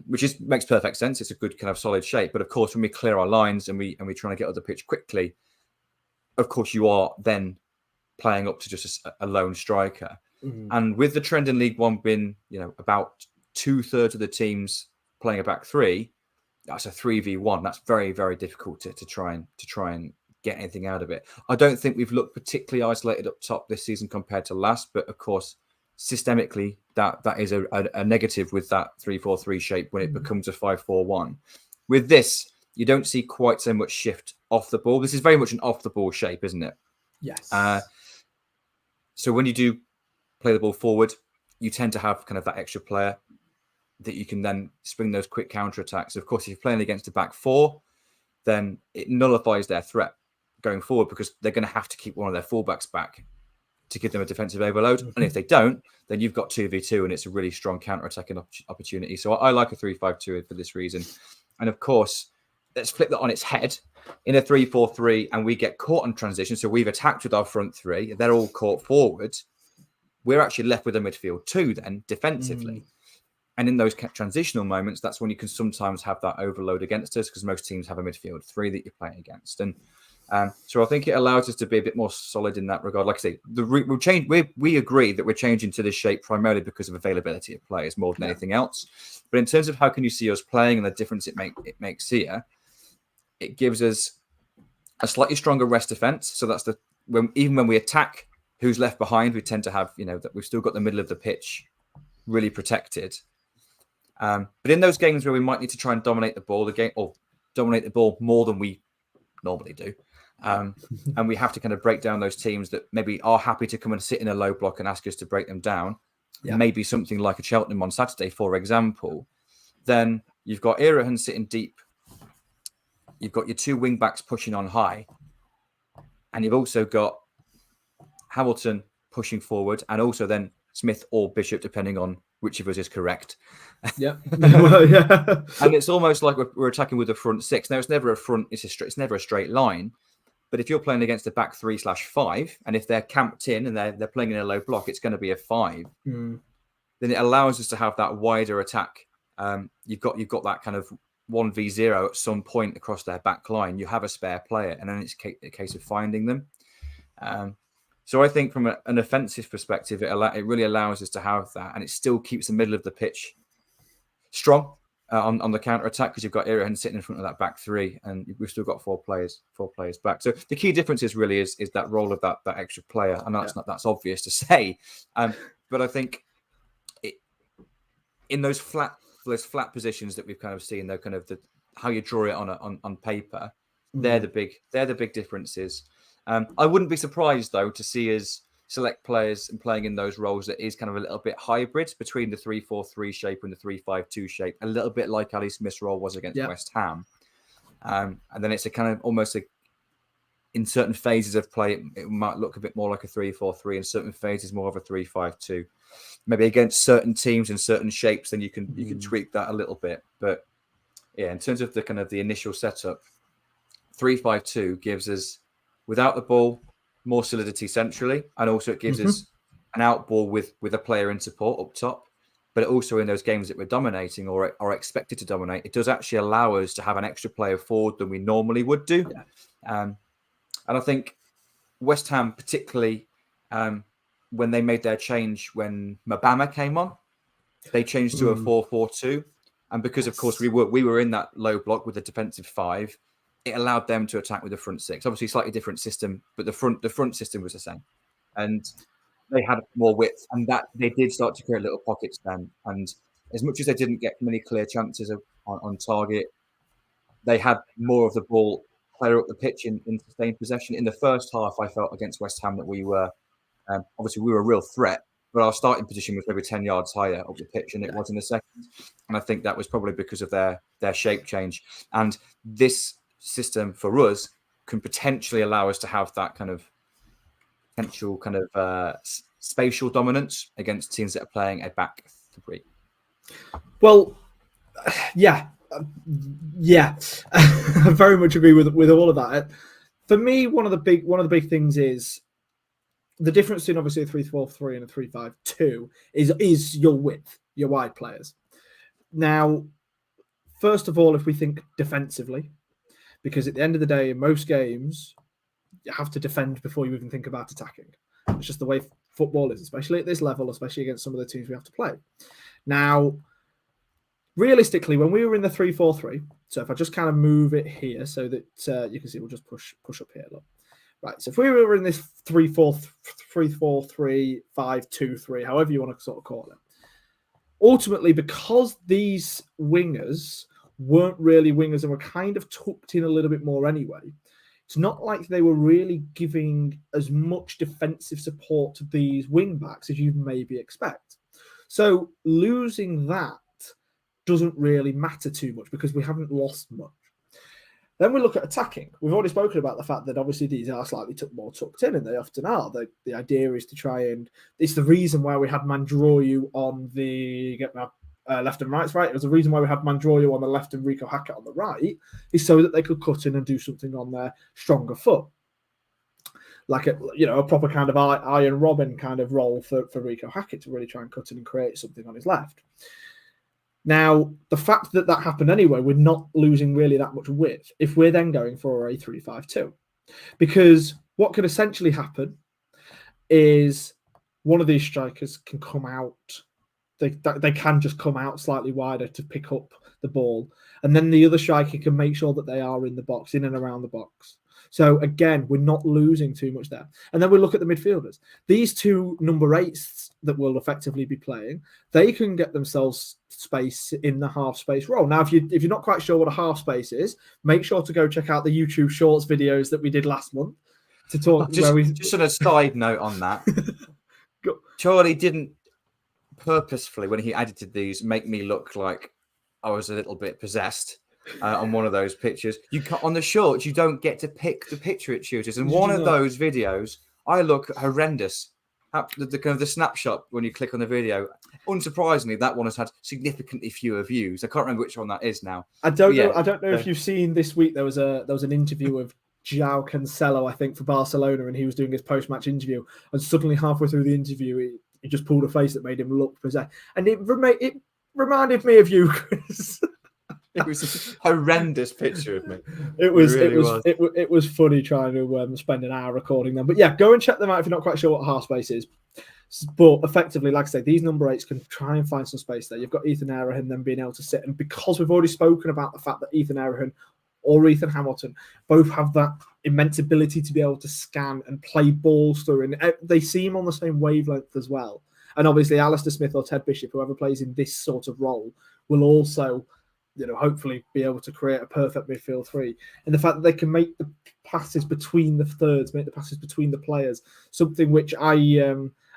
Speaker 2: which makes perfect sense. It's a good kind of solid shape. But of course, when we clear our lines and we're trying to get on the pitch quickly, of course, you are then playing up to just a lone striker. And with the trend in League One being, about 2/3 of the teams playing a back 3, that's a 3v1. That's very, very difficult to try and get anything out of it. I don't think we've looked particularly isolated up top this season compared to last, but of course, systemically, that is a negative with that 3-4-3 shape when it becomes a 5-4-1. With this, you don't see quite so much shift off the ball. This is very much an off the ball shape, isn't it?
Speaker 1: Yes.
Speaker 2: So when you do play the ball forward, you tend to have kind of that extra player that you can then spring those quick counter attacks. Of course, if you're playing against a back four, then it nullifies their threat going forward because they're going to have to keep one of their fullbacks back to give them a defensive overload. And if they don't, then you've got 2v2 and it's a really strong counter-attacking opportunity. So I like a 3-5-2 for this reason. And of course, let's flip that on its head. In a 3-4-3 and we get caught on transition, so we've attacked with our front three, they're all caught forward, we're actually left with a midfield two then, defensively. And in those transitional moments, that's when you can sometimes have that overload against us because most teams have a midfield three that you're playing against. And so I think it allows us to be a bit more solid in that regard. Like I say, we agree that we're changing to this shape primarily because of availability of players more than anything else. But in terms of how can you see us playing and the difference it makes here, it gives us a slightly stronger rest defense. So that's even when we attack who's left behind, we tend to have, that we've still got the middle of the pitch really protected. But in those games where we might need to try and dominate the ball more than we normally do, and we have to kind of break down those teams that maybe are happy to come and sit in a low block and ask us to break them down, maybe something like a Cheltenham on Saturday, for example, then you've got Irahan sitting deep, you've got your two wing backs pushing on high, and you've also got Hamilton pushing forward, and also then Smith or Bishop, depending on which of us is correct.
Speaker 1: Yeah. Yeah.
Speaker 2: And it's almost like we're attacking with a front six. Now, it's never a front, it's never a straight line. But if you're playing against a back 3/5, and if they're camped in and they're playing in a low block, it's going to be a 5. Then it allows us to have that wider attack. You've got that kind of 1v0 at some point across their back line. You have a spare player, and then it's a case of finding them. So I think from an offensive perspective, it really allows us to have that, and it still keeps the middle of the pitch strong on the counter attack because you've got Irahan sitting in front of that back three, and we've still got four players back. So the key difference is really is that role of that extra player, and that's obvious to say, but I think in those flat positions that we've kind of seen, though, kind of how you draw it on paper, they're the big differences. I wouldn't be surprised, though, to see us select players and playing in those roles that is kind of a little bit hybrid between the 3-4-3 shape and the 3-5-2 shape, a little bit like Ali Smith's role was against West Ham. And then it's a kind of almost in certain phases of play, it might look a bit more like a 3-4-3, in certain phases more of a 3-5-2. Maybe against certain teams and certain shapes, then you can tweak that a little bit. But yeah, in terms of the kind of the initial setup, 3-5-2 gives us, without the ball, more solidity centrally, and also it gives us an out ball with a player in support up top. But also in those games that we're dominating or are expected to dominate, it does actually allow us to have an extra player forward than we normally would do. And I think West Ham, particularly when they made their change when Mabama came on, they changed to a 4-4-2, and because of course we were in that low block with a defensive 5. It allowed them to attack with the front 6. Obviously, slightly different system, but the front system was the same, and they had more width, and that they did start to create little pockets then. And as much as they didn't get many clear chances on target, they had more of the ball clear up the pitch in sustained possession. In the first half, I felt against West Ham that we were obviously we were a real threat, but our starting position was maybe 10 yards higher up the pitch than it was in the second. And I think that was probably because of their shape change. And this system for us can potentially allow us to have that kind of potential kind of spatial dominance against teams that are playing a back 3.
Speaker 1: Well, yeah, I very much agree with all of that. For me, one of the big things is the difference between obviously a 3-4-3 and a 3-5-2 is your width, your wide players. Now, first of all, if we think defensively, because at the end of the day, in most games, you have to defend before you even think about attacking. It's just the way football is, especially at this level, especially against some of the teams we have to play. Now, realistically, when we were in the 3-4-3, So if I just kind of move it here so that you can see, we'll just push up here. Look. Right, so if we were in this 3-4-3, however you want to sort of call it, ultimately, because these wingers weren't really wingers and were kind of tucked in a little bit more anyway, it's not like they were really giving as much defensive support to these wing backs as you maybe expect. So losing that doesn't really matter too much because we haven't lost much. Then we look at attacking. We've already spoken about the fact that obviously these are slightly more tucked in, and they often are. The idea is to try and... It's the reason why we had Mandroyu on the... Get my left and right, right? It was the reason why we had Mandroyu on the left and Rico Hackett on the right, is so that they could cut in and do something on their stronger foot. Like a proper kind of Iron Robin kind of role for Rico Hackett to really try and cut in and create something on his left. Now, the fact that that happened anyway, we're not losing really that much width if we're then going for a 3-5-2. Because what could essentially happen is one of these strikers can come out. They can just come out slightly wider to pick up the ball. And then the other striker can make sure that they are in the box, in and around the box. So again, we're not losing too much there. And then we look at the midfielders. These two number 8s that will effectively be playing, they can get themselves space in the half space role. Now, if you're not quite sure what a half space is, make sure to go check out the YouTube Shorts videos that we did last month to talk.
Speaker 2: Just on a side note on that, Charlie didn't purposefully, when he edited these, make me look like I was a little bit possessed. On one of those pictures, on the shorts, you don't get to pick the picture it chooses. And one of those videos, I look horrendous. The kind of the snapshot when you click on the video, unsurprisingly, that one has had significantly fewer views. I can't remember which one that is now.
Speaker 1: I don't know if you've seen this week. There was an interview of João Cancelo, I think, for Barcelona, and he was doing his post-match interview. And suddenly, halfway through the interview, he just pulled a face that made him look possessed, and it reminded me of you, Chris.
Speaker 2: It was a horrendous picture of me.
Speaker 1: It was funny trying to spend an hour recording them. But yeah, go and check them out if you're not quite sure what half space is. But effectively, like I say, these number 8s can try and find some space there. You've got Ethan Erraghan then being able to sit. And because we've already spoken about the fact that Ethan Erraghan or Ethan Hamilton both have that immense ability to be able to scan and play balls through, and they seem on the same wavelength as well. And obviously, Alistair Smith or Ted Bishop, whoever plays in this sort of role, will also... hopefully be able to create a perfect midfield 3. And the fact that they can make the passes between the thirds, make the passes between the players, something which I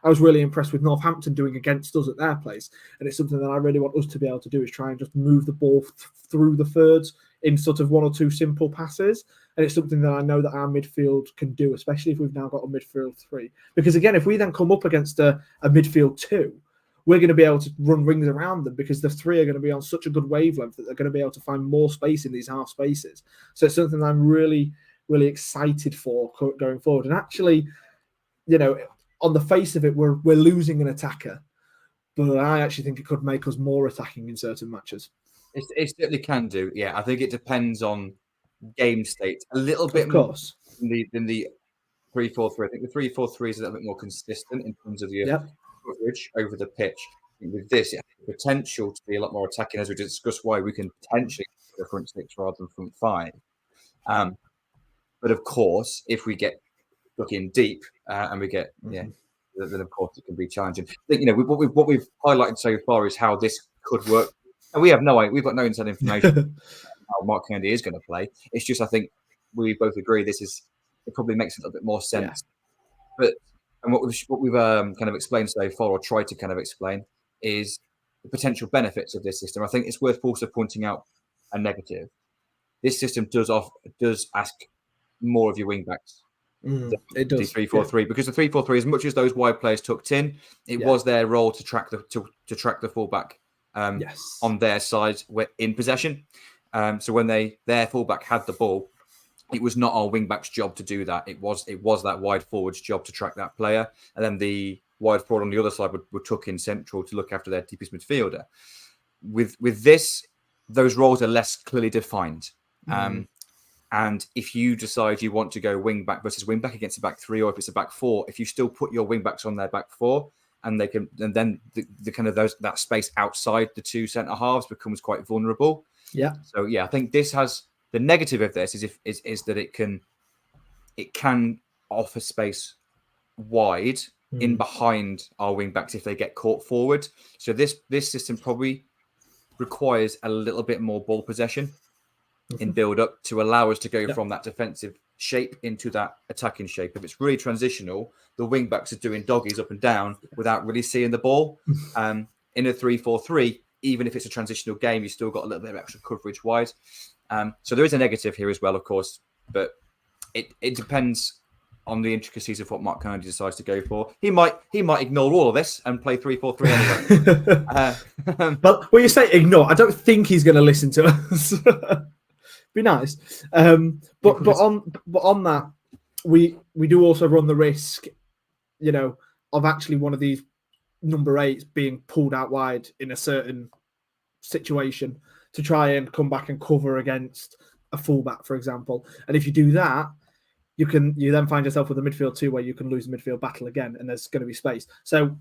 Speaker 1: was really impressed with Northampton doing against us at their place. And it's something that I really want us to be able to do, is try and just move the ball through the thirds in sort of 1 or 2 simple passes. And it's something that I know that our midfield can do, especially if we've now got a midfield 3. Because again, if we then come up against a midfield 2, we're going to be able to run rings around them because the 3 are going to be on such a good wavelength that they're going to be able to find more space in these half spaces. So it's something that I'm really, really excited for going forward. And actually, on the face of it, we're losing an attacker, but I actually think it could make us more attacking in certain matches.
Speaker 2: It certainly can do. Yeah, I think it depends on game state a little bit
Speaker 1: more
Speaker 2: than the 3-4-3. I think the 3-4-3 is a little bit more consistent in terms of your coverage over the pitch. With this, it has the potential to be a lot more attacking, as we discussed why we can potentially go for front 6 rather than front 5. But of course, if we get stuck in deep and we get then of course it can be challenging. I think what we've highlighted so far is how this could work, and we've got no inside information how Mark Kennedy is going to play. It's just, I think we both agree it probably makes a little bit more sense. But what we've kind of explained so far, or tried to kind of explain, is the potential benefits of this system. I think it's worth also pointing out a negative. This system does ask more of your wing backs.
Speaker 1: It does.
Speaker 2: 3-4-3, because the 3-4-3, as much as those wide players tucked in, it was their role to track the fullback on their side in possession. So when their fullback had the ball, it was not our wing back's job to do that. It was that wide forward's job to track that player, and then the wide forward on the other side would tuck in central to look after their deepest midfielder. With this, those roles are less clearly defined. And if you decide you want to go wing back versus wing back against a back 3, or if it's a back 4, if you still put your wing backs on their back 4, and then the kind of that space outside the 2 centre halves becomes quite vulnerable.
Speaker 1: Yeah.
Speaker 2: So yeah, I think this has the negative of this is that it can offer space wide in behind our wing backs if they get caught forward. So this system probably requires a little bit more ball possession in build up to allow us to go from that defensive shape into that attacking shape. If it's really transitional, the wing backs are doing doggies up and down without really seeing the ball. In a 3-4-3, even if it's a transitional game, you still got a little bit of extra coverage wide. So there is a negative here as well, of course, but it depends on the intricacies of what Mark Kennedy decides to go for. He might ignore all of this and play 3-4-3 anyway.
Speaker 1: But when you say ignore, I don't think he's going to listen to us. Be nice. But on that, we do also run the risk, of actually one of these number 8s being pulled out wide in a certain situation to try and come back and cover against a fullback, for example. And if you do that, you then find yourself with a midfield 2 where you can lose the midfield battle again, and there's going to be space. So,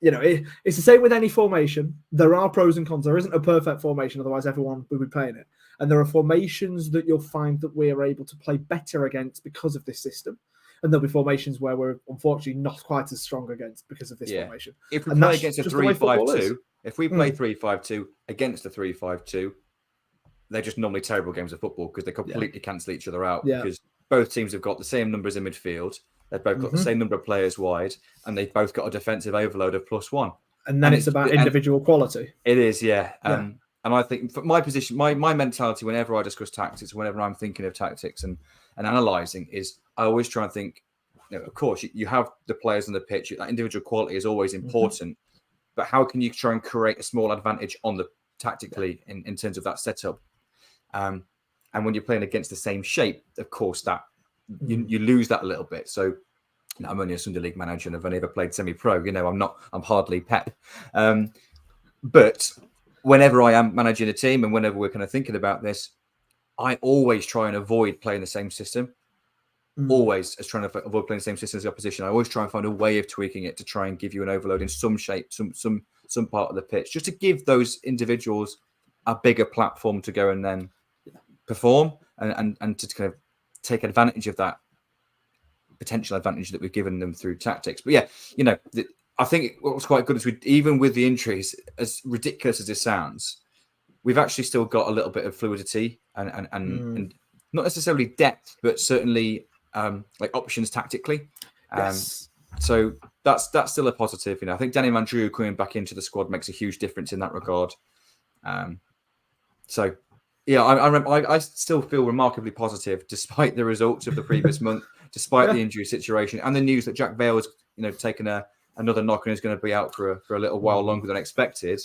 Speaker 1: it's the same with any formation. There are pros and cons. There isn't a perfect formation, otherwise everyone would be playing it. And there are formations that you'll find that we are able to play better against because of this system. And there'll be formations where we're unfortunately not quite as strong against because of this formation.
Speaker 2: If we play against a 3-5-2, if we play 3-5-2 against a 3-5-2, they're just normally terrible games of football because they completely cancel each other out because both teams have got the same numbers in midfield. They've both got the same number of players wide, and they've both got a defensive overload of +1.
Speaker 1: And then it's about individual quality.
Speaker 2: It is, And I think for my position, my mentality whenever I discuss tactics, whenever I'm thinking of tactics and analysing, is I always try and think, of course, you have the players on the pitch. That individual quality is always important. But how can you try and create a small advantage on the tactically in terms of that setup? And when you're playing against the same shape, of course, that you lose that a little bit. So I'm only a Sunday League manager and I've only ever played semi-pro. I'm hardly Pep. But whenever I am managing a team and whenever we're kind of thinking about this, I always try and avoid playing the same system. Always as trying to avoid playing the same system as the opposition. I always try and find a way of tweaking it to try and give you an overload in some shape, some part of the pitch, just to give those individuals a bigger platform to go and then perform and to kind of take advantage of that potential advantage that we've given them through tactics. But I think what was quite good is even with the injuries, as ridiculous as it sounds, we've actually still got a little bit of fluidity and not necessarily depth, but certainly like options tactically. So that's still a positive. I think Danny Mandrew coming back into the squad makes a huge difference in that regard. I still feel remarkably positive despite the results of the previous month, despite the injury situation and the news that Jack Vale has taken another knock and is going to be out for a little while longer than expected.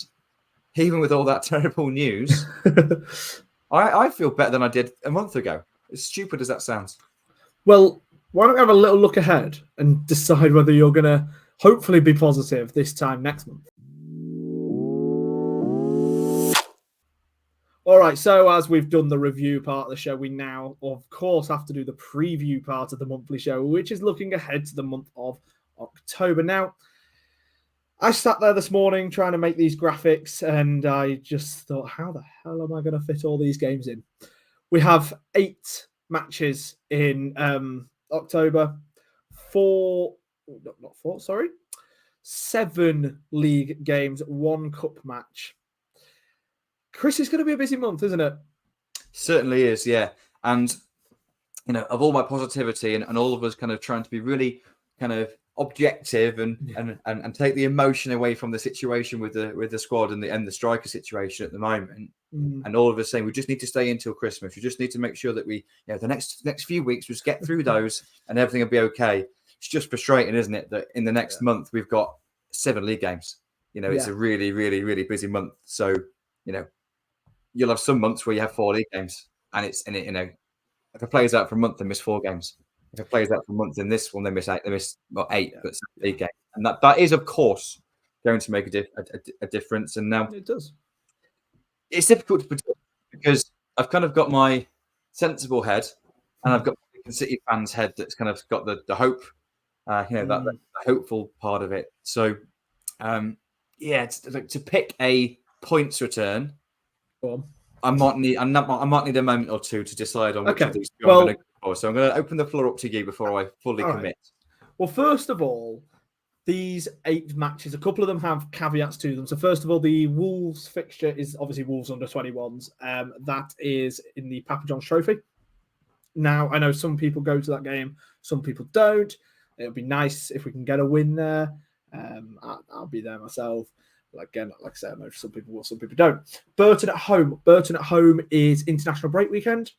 Speaker 2: Even with all that terrible news, I feel better than I did a month ago. As stupid as that sounds.
Speaker 1: Well, why don't we have a little look ahead and decide whether you're going to hopefully be positive this time next month? All right, so as we've done the review part of the show, we now, of course, have to do the preview part of the monthly show, which is looking ahead to the month of October. Now, I sat there this morning trying to make these graphics, and I just thought, how the hell am I going to fit all these games in? We have 8 matches in October, 7 league games, 1 cup match. Chris, it's going to be a busy month, isn't it?
Speaker 2: Certainly is, yeah. And, of all my positivity and all of us kind of trying to be really kind of objective and take the emotion away from the situation with the squad and the striker situation at the moment. And all of us saying we just need to stay until Christmas. We just need to make sure that we, the next few weeks, we just get through those and everything will be okay. It's just frustrating, isn't it, that in the next month we've got 7 league games. It's a really, really, really busy month. So, you'll have some months where you have 4 league games, and if a player's out for a month, they miss 4 games. If a player's out for a month in this one, they miss 8. They miss 8, but 7 league games, and that is, of course, going to make a difference. And now
Speaker 1: it does.
Speaker 2: It's difficult to predict because I've kind of got my sensible head, and I've got the City fans' head that's kind of got the hope, that hopeful part of it. So, to pick a points return.
Speaker 1: Go on.
Speaker 2: I might need a moment or two to decide on which of these two I'm
Speaker 1: Well,
Speaker 2: going to go for. So I'm going to open the floor up to you before I fully
Speaker 1: all
Speaker 2: commit.
Speaker 1: Well, first of all, these 8 matches, a couple of them have caveats to them. So first of all, the Wolves fixture is obviously Wolves under 21s. That is in the Papa John's Trophy. Now, I know some people go to that game, some people don't. It'll be nice if we can get a win there. I'll be there myself. Again, like I said, I know some people will, some people don't. Burton at home. Burton at home is international break weekend.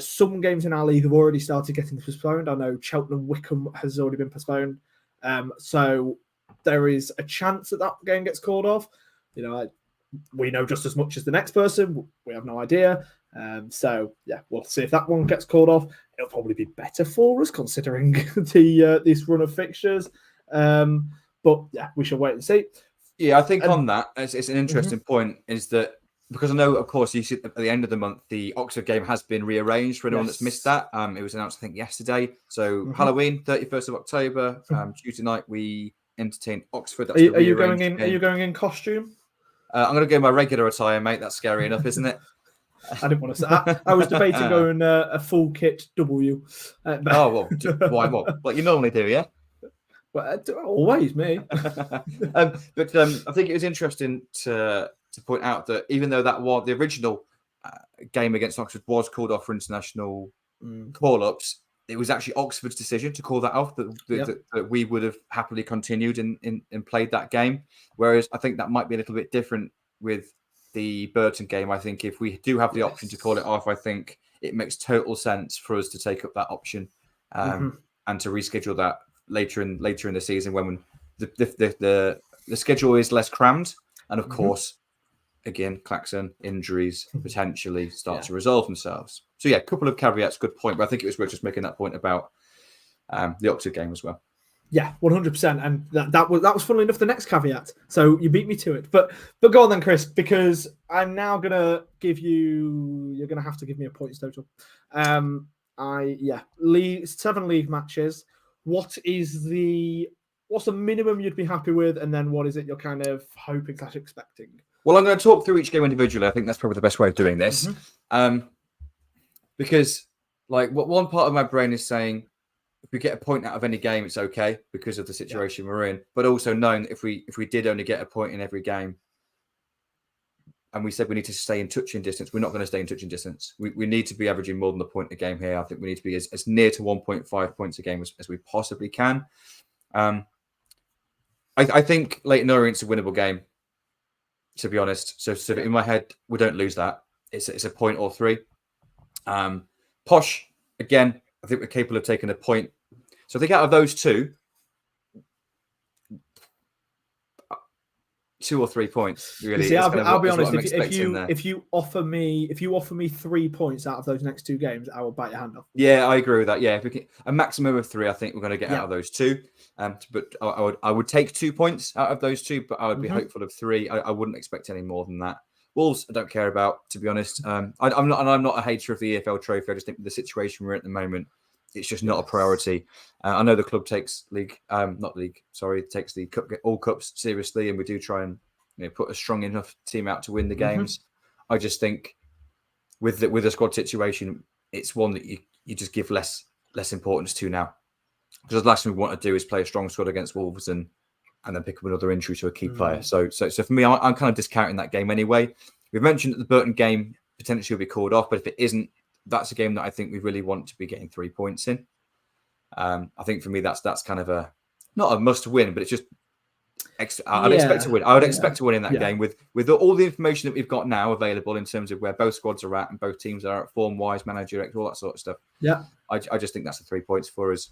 Speaker 1: Some games in our league have already started getting postponed. I know Cheltenham Wickham has already been postponed. So there is a chance that game gets called off. We know just as much as the next person. We have no idea. So yeah, we'll see if that one gets called off. It'll probably be better for us considering this run of fixtures. But yeah, we shall wait and see.
Speaker 2: Yeah, I think on that, it's an interesting point, is that because I know, of course, you see at the end of the month, the Oxford game has been rearranged for anyone that's missed that. It was announced, I think, yesterday. So Halloween, 31st of October, Tuesday night, we entertain Oxford. That's
Speaker 1: Are you going in? Are you going in costume? I'm
Speaker 2: going to go in my regular attire, mate. That's scary enough, isn't it?
Speaker 1: I didn't want to say. I was debating going a full kit W.
Speaker 2: Why? What you normally do, yeah?
Speaker 1: Well, always me.
Speaker 2: But I think it was interesting to point out that even though that was the original game against Oxford was called off for international call-ups, it was actually Oxford's decision to call that off. That we would have happily continued and played that game. Whereas I think that might be a little bit different with the Burton game. I think if we do have the option to call it off, I think it makes total sense for us to take up that option and to reschedule that later in the season when the schedule is less crammed, and of course, again, Claxon injuries potentially start to resolve themselves. So yeah, a couple of caveats. Good point, but I think it was worth just making that point about the Oxford game as well.
Speaker 1: Yeah, 100%, and that was funnily enough the next caveat. So you beat me to it, but go on then, Chris, because I'm now gonna give you. You're gonna have to give me a points total. 7 league matches. What's the minimum you'd be happy with, and then what is it you're kind of hoping / expecting?
Speaker 2: Well, I'm going to talk through each game individually. I think that's probably the best way of doing this, because one part of my brain is saying if we get a point out of any game, it's okay because of the situation we're in. But also knowing that if we did only get a point in every game, and we said we need to stay in touching distance, we're not going to stay in touching distance. We need to be averaging more than a point a game here. I think we need to be as near to 1.5 points a game as we possibly can. I think Leyton Orient's a winnable game, to be honest. So in my head, we don't lose that. It's a point or 3. Posh, again, I think we're capable of taking a point. So I think out of those 2 or 3 points, really.
Speaker 1: See, I'll be honest. If you offer me 3 points out of those next 2 games, I will bite your hand off.
Speaker 2: Yeah, I agree with that. Yeah, if we can, a maximum of 3, I think we're going to get out of those 2. But I would take 2 points out of those 2, but I would be hopeful of 3. I wouldn't expect any more than that. Wolves, I don't care about, to be honest. I'm not a hater of the EFL trophy. I just think the situation we're in at the moment, it's just not a priority. I know the club takes takes the cup, all cups seriously, and we do try and put a strong enough team out to win the games. I just think with the squad situation, it's one that you just give less importance to now, because the last thing we want to do is play a strong squad against Wolves and then pick up another injury to a key player. So for me, I'm kind of discounting that game anyway. We've mentioned that the Burton game potentially will be called off, but if it isn't, that's a game that I think we really want to be getting 3 points in. I think for me, that's kind of not a must win, but it's just extra. I'd expect to win. I would expect to win in that game with all the information that we've got now available in terms of where both squads are at and both teams are at form wise, manager, all that sort of stuff.
Speaker 1: Yeah,
Speaker 2: I just think that's the 3 points for us.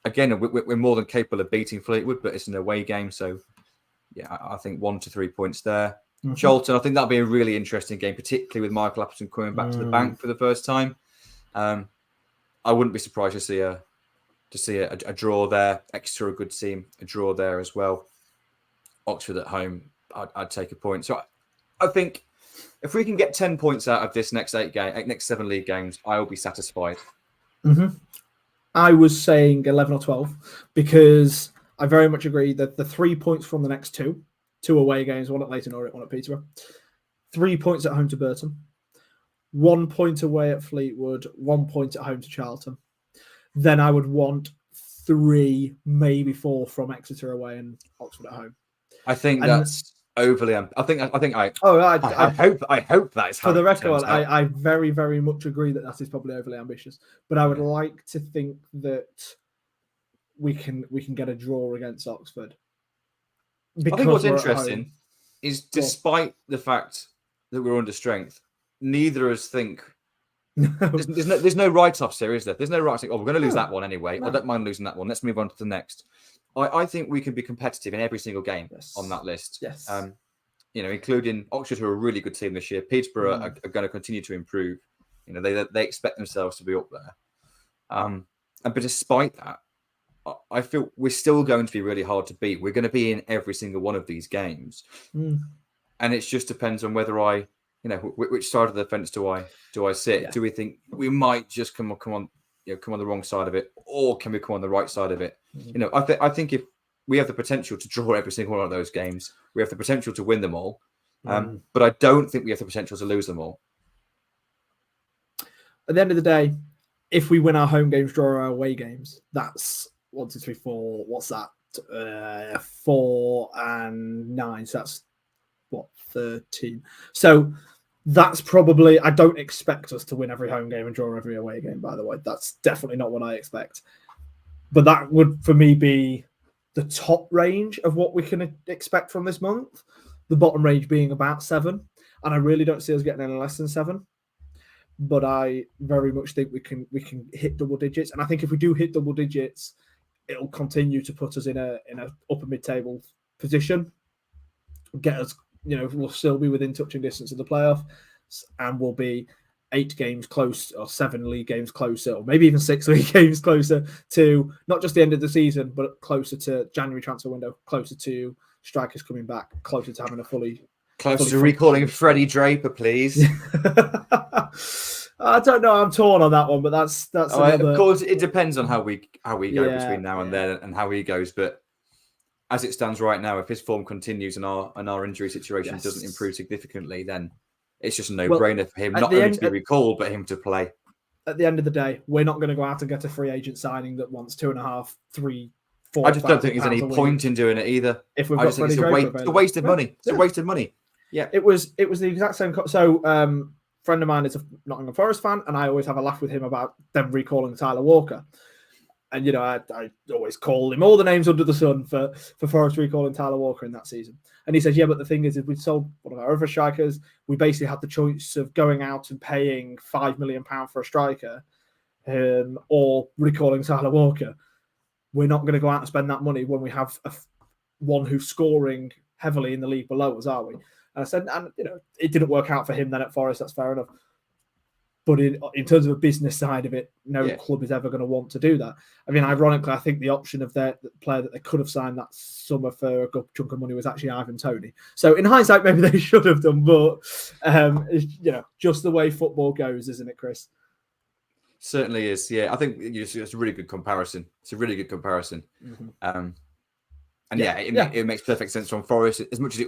Speaker 2: Again, we're more than capable of beating Fleetwood, but it's an away game, so yeah, I think 1 to 3 points there. Charlton, I think that'll be a really interesting game, particularly with Michael Appleton coming back to the bank for the first time. I wouldn't be surprised to see a draw there. Exeter, a good team, a draw there as well. Oxford at home, I'd take a point. So I think if we can get 10 points out of this next 7 league games, I will be satisfied.
Speaker 1: I was saying 11 or 12 because I very much agree that the 3 points from the next 2 away games, one at Leyton Orient, one at Peterborough. 3 points at home to Burton, 1 point away at Fleetwood, 1 point at home to Charlton. Then I would want 3, maybe 4 from Exeter away and Oxford at home.
Speaker 2: I think that's overly. I hope that is how.
Speaker 1: For the record, I very, very much agree that is probably overly ambitious. But I would like to think that we can get a draw against Oxford.
Speaker 2: I think what's interesting is, despite the fact that we're under strength, neither of us think there's no write-offs here, is there? There's no write-offs. Oh, we're going to lose that one anyway. I don't mind losing that one. Let's move on to the next. I think we can be competitive in every single game on that list.
Speaker 1: Yes.
Speaker 2: Including Oxford, who are a really good team this year. Peterborough are going to continue to improve. They expect themselves to be up there. But despite that, I feel we're still going to be really hard to beat. We're going to be in every single one of these games, and it just depends on whether which side of the fence do I sit? Yeah. Do we think we might just come on the wrong side of it, or can we come on the right side of it? I think if we have the potential to draw every single one of those games, we have the potential to win them all. But I don't think we have the potential to lose them all.
Speaker 1: At the end of the day, if we win our home games, draw our away games, that's 1, 2, 3, 4. What's that? 4 and 9. So that's 13. So that's probably. I don't expect us to win every home game and draw every away game. By the way, that's definitely not what I expect. But that would, for me, be the top range of what we can expect from this month. The bottom range being about 7, and I really don't see us getting any less than 7. But I very much think we can hit double digits, and I think if we do hit double digits, it'll continue to put us in a upper mid-table position. Get us, we'll still be within touching distance of the playoff, and we'll be 8 games close, or 7 league games closer, or maybe even 6 league games closer to not just the end of the season, but closer to January transfer window, closer to strikers coming back, closer to having a fully
Speaker 2: to recalling Freddie Draper, please.
Speaker 1: I don't know. I'm torn on that one, but that's another...
Speaker 2: Of course, it depends on how we go between now and then, and how he goes. But as it stands right now, if his form continues and our injury situation doesn't improve significantly, then it's just a no-brainer for him not only to be recalled, but him to play. At
Speaker 1: the end of the day, we're not going to go out and get a free agent signing that wants 2.5, 3, 4.
Speaker 2: I just don't think there's any point in doing it either.
Speaker 1: If we've got
Speaker 2: it's a waste of money. It's a waste of money. Yeah,
Speaker 1: it was the exact same. So, friend of mine is a Nottingham Forest fan, and I always have a laugh with him about them recalling Tyler Walker. And I always call him all the names under the sun for Forest recalling Tyler Walker in that season. And he says, yeah, but the thing is, if we sold one of our other strikers, we basically had the choice of going out and paying £5 million for a striker, or recalling Tyler Walker. We're not going to go out and spend that money when we have one who's scoring heavily in the league below us, are we? And I said, it didn't work out for him then at Forest. That's fair enough. But in terms of a business side of it, no club is ever going to want to do that. I mean, ironically, I think the option of the player that they could have signed that summer for a good chunk of money was actually Ivan Toney. So in hindsight, maybe they should have done. But just the way football goes, isn't it, Chris?
Speaker 2: Certainly is. Yeah, I think it's a really good comparison. It's a really good comparison. Mm-hmm. It makes perfect sense from Forest. As much as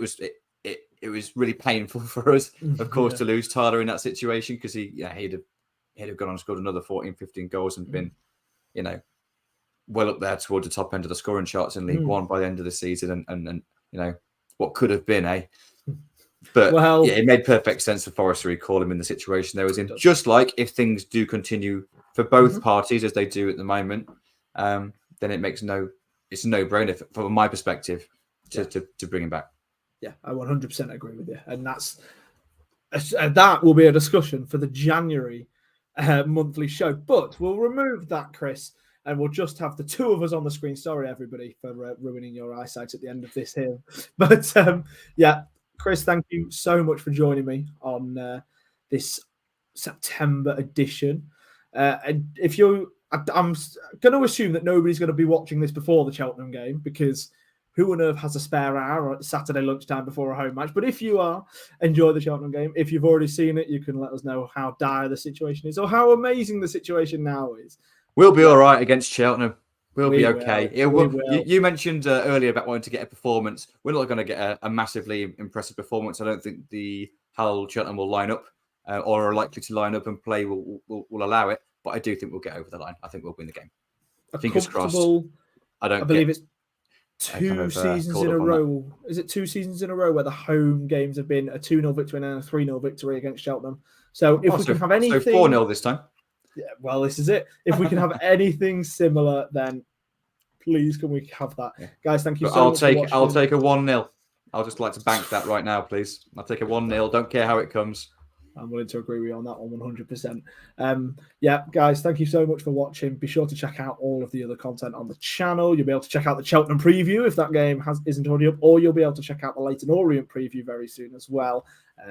Speaker 2: it was really painful for us, of course, to lose Tyler in that situation, because he'd have gone on and scored another 14, 15 goals and been, well up there towards the top end of the scoring charts in League One by the end of the season, and what could have been, eh? But it made perfect sense for Forest to recall him in the situation they was in. Just like if things do continue for both parties as they do at the moment, then it's a no-brainer from my perspective to bring him back.
Speaker 1: Yeah, I 100% agree with you. And that will be a discussion for the January monthly show. But we'll remove that, Chris, and we'll just have the two of us on the screen. Sorry, everybody, for ruining your eyesight at the end of this here. But, Chris, thank you so much for joining me on this September edition. And I'm going to assume that nobody's going to be watching this before the Cheltenham game, because who on earth has a spare hour at Saturday lunchtime before a home match? But if you are, enjoy the Cheltenham game. If you've already seen it, you can let us know how dire the situation is, or how amazing the situation now is.
Speaker 2: We'll be all right against Cheltenham. We'll be okay. You mentioned earlier about wanting to get a performance. We're not going to get a massively impressive performance. I don't think the how Cheltenham will line up or are likely to line up and play will allow it. But I do think we'll get over the line. I think we'll win the game. Fingers crossed.
Speaker 1: I believe it's two seasons in a row. Is it 2 seasons in a row where the home games have been a 2-0 victory and a 3-0 victory against Cheltenham? So if we can have anything...
Speaker 2: So 4-0 this time.
Speaker 1: Yeah, well, this is it. If we can have anything similar, then please can we have that. Yeah. Guys, thank you so much for watching.
Speaker 2: I'll take a 1-0. I'll just like to bank that right now, please. I'll take a 1-0. Don't care how it comes.
Speaker 1: I'm willing to agree with you on that one 100%. Yeah, guys, thank you so much for watching. Be sure to check out all of the other content on the channel. You'll be able to check out the Cheltenham preview if that game isn't already up, or you'll be able to check out the Leyton Orient preview very soon as well.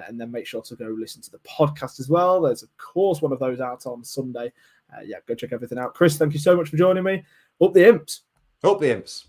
Speaker 1: And then make sure to go listen to the podcast as well. There's, of course, one of those out on Sunday. Yeah, go check everything out. Chris, thank you so much for joining me. Up the Imps.
Speaker 2: Up the Imps.